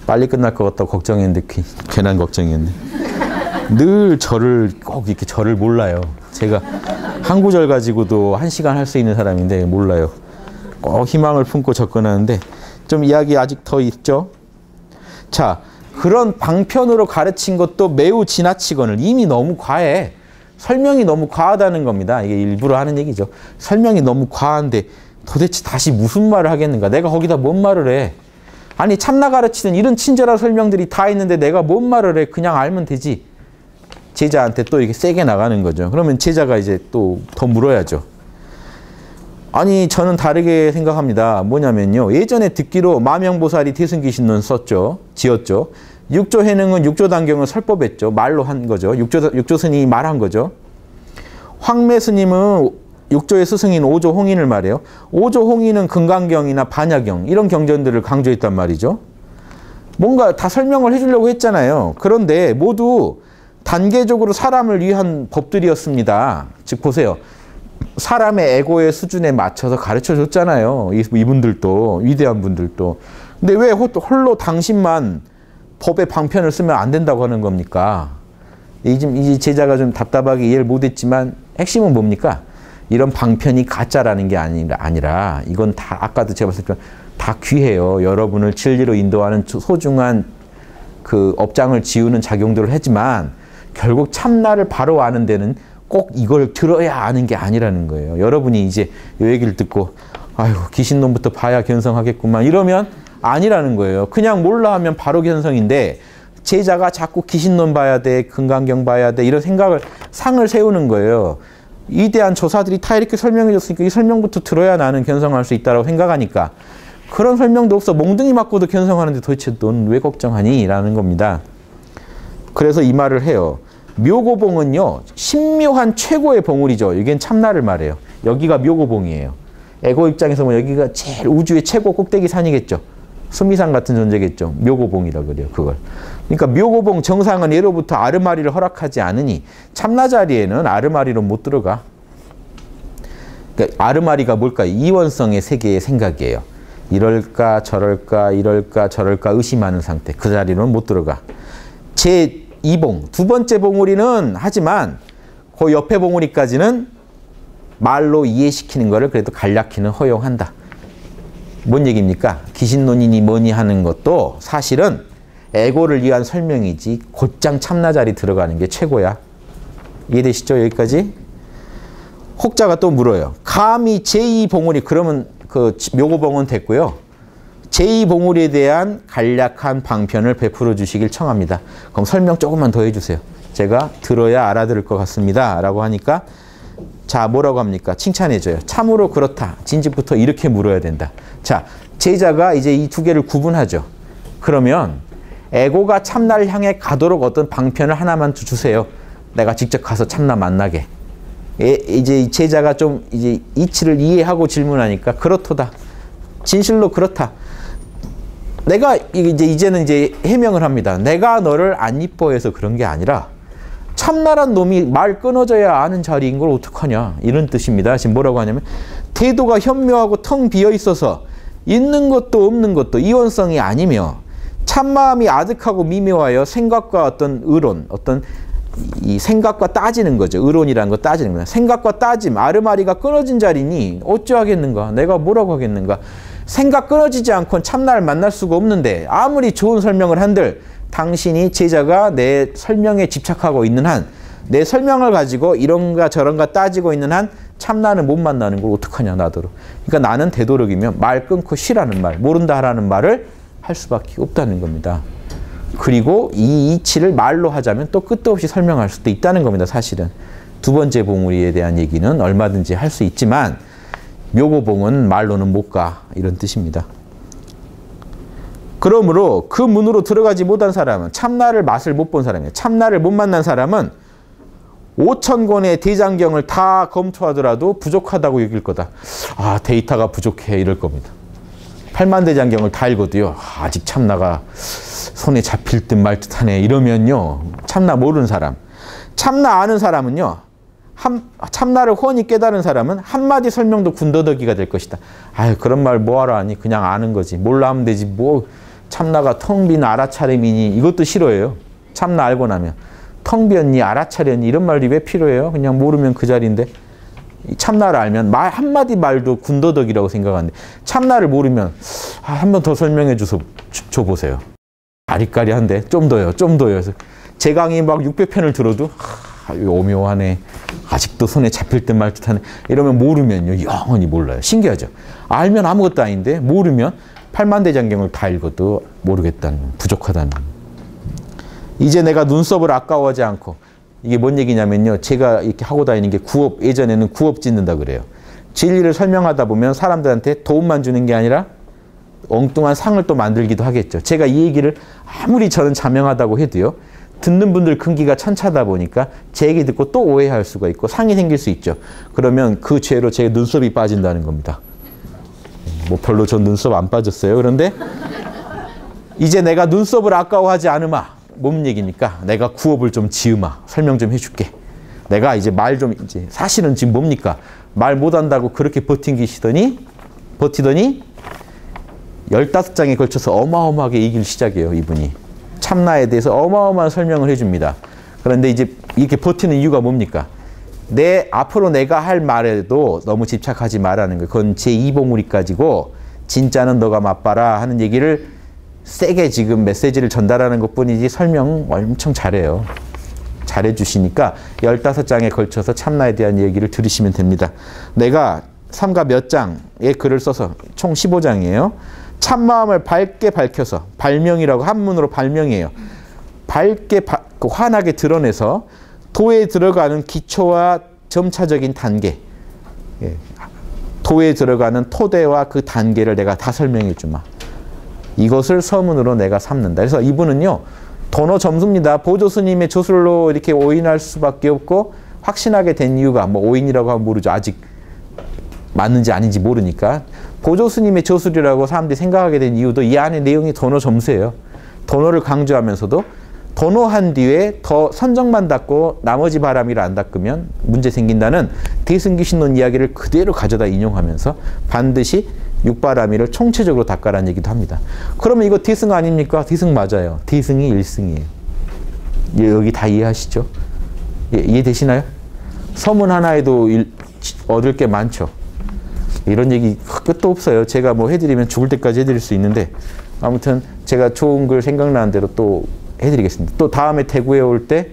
빨리 끝날 것 같다고 걱정했는데 괜한 걱정이었네. 늘 절을 꼭 이렇게 절을 몰라요. 제가 한 구절 가지고도 1시간 할 수 있는 사람인데 몰라요. 꼭 희망을 품고 접근하는데 좀 이야기 아직 더 있죠. 자, 그런 방편으로 가르친 것도 매우 지나치거늘 이미 너무 과해. 설명이 너무 과하다는 겁니다. 이게 일부러 하는 얘기죠. 설명이 너무 과한데 도대체 다시 무슨 말을 하겠는가? 내가 거기다 뭔 말을 해? 아니 참나 가르치는 이런 친절한 설명들이 다 있는데 내가 뭔 말을 해? 그냥 알면 되지. 제자한테 또 이렇게 세게 나가는 거죠. 그러면 제자가 이제 또 더 물어야죠. 아니 저는 다르게 생각합니다. 뭐냐면요. 예전에 듣기로 마명보살이 대승기신론 썼죠. 지었죠. 육조해능은 육조단경을 설법했죠. 말로 한 거죠. 육조스님이 말한 거죠. 황매스님은 육조의 스승인 오조홍인을 말해요. 오조홍인은 금강경이나 반야경 이런 경전들을 강조했단 말이죠. 뭔가 다 설명을 해주려고 했잖아요. 그런데 모두 단계적으로 사람을 위한 법들이었습니다. 즉 보세요. 사람의 에고의 수준에 맞춰서 가르쳐 줬잖아요. 이분들도 위대한 분들도. 근데 왜 홀로 당신만 법의 방편을 쓰면 안 된다고 하는 겁니까? 이 제자가 좀 답답하게 이해를 못했지만 핵심은 뭡니까? 이런 방편이 가짜라는 게 아니라 이건 다 아까도 제가 봤을 때 다 귀해요. 여러분을 진리로 인도하는 소중한 그 업장을 지우는 작용들을 하지만 결국 참나를 바로 아는 데는 꼭 이걸 들어야 아는 게 아니라는 거예요. 여러분이 이제 이 얘기를 듣고 아유 귀신놈부터 봐야 견성하겠구만 이러면 아니라는 거예요. 그냥 몰라 하면 바로 견성인데 제자가 자꾸 귀신놈 봐야 돼, 금강경 봐야 돼 이런 상을 세우는 거예요. 위대한 조사들이 다 이렇게 설명해 줬으니까 이 설명부터 들어야 나는 견성할 수 있다고 생각하니까 그런 설명도 없어. 몽둥이 맞고도 견성하는데 도대체 넌 왜 걱정하니? 라는 겁니다. 그래서 이 말을 해요. 묘고봉은요. 신묘한 최고의 봉우리죠. 이게 참나를 말해요. 여기가 묘고봉이에요. 에고 입장에서 보면 여기가 제일 우주의 최고 꼭대기 산이겠죠. 수미산 같은 존재겠죠. 묘고봉이라 그래요. 그걸. 그러니까 묘고봉 정상은 예로부터 아르마리를 허락하지 않으니 참나 자리에는 아르마리로 못 들어가. 그러니까 아르마리가 뭘까요? 이원성의 세계의 생각이에요. 이럴까 저럴까 이럴까 저럴까 의심하는 상태. 그 자리로는 못 들어가. 제2봉, 두 번째 봉우리는 하지만 그 옆에 봉우리까지는 말로 이해시키는 거를 그래도 간략히는 허용한다. 뭔 얘기입니까? 귀신론이니 뭐니 하는 것도 사실은 에고를 위한 설명이지 곧장 참나 자리 들어가는 게 최고야. 이해되시죠? 여기까지? 혹자가 또 물어요. 감히 제2봉우리 그러면 그 묘고봉은 됐고요. 제2봉우리에 대한 간략한 방편을 베풀어 주시길 청합니다. 그럼 설명 조금만 더 해주세요. 제가 들어야 알아들을 것 같습니다. 라고 하니까 자 뭐라고 합니까? 칭찬해줘요. 참으로 그렇다. 진즉부터 이렇게 물어야 된다. 자 제자가 이제 이 두 개를 구분하죠. 그러면 에고가 참나를 향해 가도록 어떤 방편을 하나만 주세요. 내가 직접 가서 참나 만나게. 이제 제자가 좀 이제 이치를 이해하고 질문하니까 그렇도다. 진실로 그렇다. 내가 이제는 해명을 합니다. 내가 너를 안 이뻐해서 그런 게 아니라 참나란 놈이 말 끊어져야 아는 자리인 걸 어떡하냐. 이런 뜻입니다. 지금 뭐라고 하냐면 태도가 현묘하고 텅 비어 있어서 있는 것도 없는 것도 이원성이 아니며 참마음이 아득하고 미묘하여 생각과 어떤 의론, 어떤 이 생각과 따지는 거죠. 의론이라는 거 따지는 거야. 생각과 따짐, 아르마리가 끊어진 자리니 어찌하겠는가? 내가 뭐라고 하겠는가? 생각 끊어지지 않고는 참나를 만날 수가 없는데 아무리 좋은 설명을 한들 당신이 제자가 내 설명에 집착하고 있는 한, 내 설명을 가지고 이런가 저런가 따지고 있는 한 참나는 못 만나는 걸 어떡하냐 나더러. 그러니까 나는 되도록이면 말 끊고 쉬라는 말, 모른다 하라는 말을 할 수밖에 없다는 겁니다. 그리고 이 이치를 말로 하자면 또 끝도 없이 설명할 수도 있다는 겁니다. 사실은. 두 번째 봉우리에 대한 얘기는 얼마든지 할 수 있지만 묘고봉은 말로는 못 가, 이런 뜻입니다. 그러므로 그 문으로 들어가지 못한 사람은, 참나를 맛을 못 본 사람이에요. 참나를 못 만난 사람은 5,000권의 대장경을 다 검토하더라도 부족하다고 여길 거다. 아, 데이터가 부족해, 이럴 겁니다. 8만 대장경을 다 읽어도요, 아직 참나가 손에 잡힐 듯 말 듯하네, 이러면요, 참나 모르는 사람. 참나 아는 사람은요, 참나를 훤히 깨달은 사람은 한마디 설명도 군더더기가 될 것이다. 아유, 그런 말 뭐하러 하니? 그냥 아는 거지. 몰라 하면 되지. 뭐 참나가 텅 빈 알아차림이니, 이것도 싫어해요. 참나 알고 나면. 텅 비었니, 알아차렸니, 이런 말이 왜 필요해요? 그냥 모르면 그 자리인데. 참나를 알면 말 한마디 말도 군더더기라고 생각하는데, 참나를 모르면 한 번 더 설명해 줘보세요. 아리까리한데 좀 더요, 좀 더요. 제 강의 막 600편을 들어도 오묘하네, 아직도 손에 잡힐 듯 말 듯하네, 이러면 모르면요 영원히 몰라요. 신기하죠? 알면 아무것도 아닌데 모르면 8만 대장경을 다 읽어도 모르겠다는, 부족하다는. 이제 내가 눈썹을 아까워하지 않고, 이게 뭔 얘기냐면요, 제가 이렇게 하고 다니는 게 구업, 예전에는 구업 짓는다 그래요. 진리를 설명하다 보면 사람들한테 도움만 주는 게 아니라 엉뚱한 상을 또 만들기도 하겠죠. 제가 이 얘기를 아무리 저는 자명하다고 해도요, 듣는 분들 근기가 천차다 보니까 제 얘기 듣고 또 오해할 수가 있고 상이 생길 수 있죠. 그러면 그 죄로 제 눈썹이 빠진다는 겁니다. 뭐 별로 전 눈썹 안 빠졌어요. 그런데 이제 내가 눈썹을 아까워하지 않으마. 뭔 얘기니까? 내가 구업을 좀 지으마. 설명 좀 해줄게. 내가 이제 말 좀, 이제 사실은 지금 뭡니까? 말 못한다고 그렇게 버티더니 15장에 걸쳐서 어마어마하게 얘기를 시작해요, 이분이. 참나에 대해서 어마어마한 설명을 해줍니다. 그런데 이제 이렇게 버티는 이유가 뭡니까? 앞으로 내가 할 말에도 너무 집착하지 말라는 거예요. 그건 제2봉우리까지고 진짜는 너가 맛봐라 하는 얘기를 세게 지금 메시지를 전달하는 것뿐이지 설명 엄청 잘해요. 잘해주시니까 15장에 걸쳐서 참나에 대한 얘기를 들으시면 됩니다. 내가 삼가 몇 장의 글을 써서 총 15장이에요. 참마음을 밝게 밝혀서, 발명이라고 한문으로 발명이에요. 밝게 환하게 드러내서 도에 들어가는 기초와 점차적인 단계, 도에 들어가는 토대와 그 단계를 내가 다 설명해 주마. 이것을 서문으로 내가 삼는다. 그래서 이분은요, 도노 점수입니다. 보조스님의 조술로 이렇게 오인할 수밖에 없고, 확신하게 된 이유가, 뭐 오인이라고 하면 모르죠. 아직 맞는지 아닌지 모르니까. 보조스님의 저술이라고 사람들이 생각하게 된 이유도 이 안에 내용이 도노 점수예요. 도노를 강조하면서도 도노한 뒤에 더 선정만 닦고 나머지 바람이를 안 닦으면 문제 생긴다는 대승기신론 이야기를 그대로 가져다 인용하면서 반드시 육바라미를 총체적으로 닦아라는 얘기도 합니다. 그러면 이거 대승 아닙니까? 대승 맞아요. 대승이 1승이에요. 여기 다 이해하시죠? 이해되시나요? 서문 하나에도 얻을 게 많죠. 이런 얘기 끝도 없어요. 제가 뭐 해드리면 죽을 때까지 해드릴 수 있는데, 아무튼 제가 좋은 글 생각나는 대로 또 해드리겠습니다. 또 다음에 대구에 올 때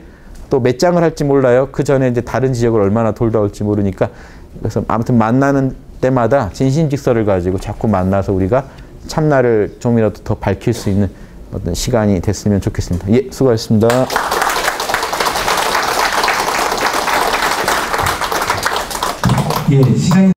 또 몇 장을 할지 몰라요. 그 전에 이제 다른 지역을 얼마나 돌다 올지 모르니까. 그래서 아무튼 만나는 때마다 진신직설을 가지고 자꾸 만나서 우리가 참나를 좀이라도 더 밝힐 수 있는 어떤 시간이 됐으면 좋겠습니다. 예, 수고하셨습니다. 예, 시간이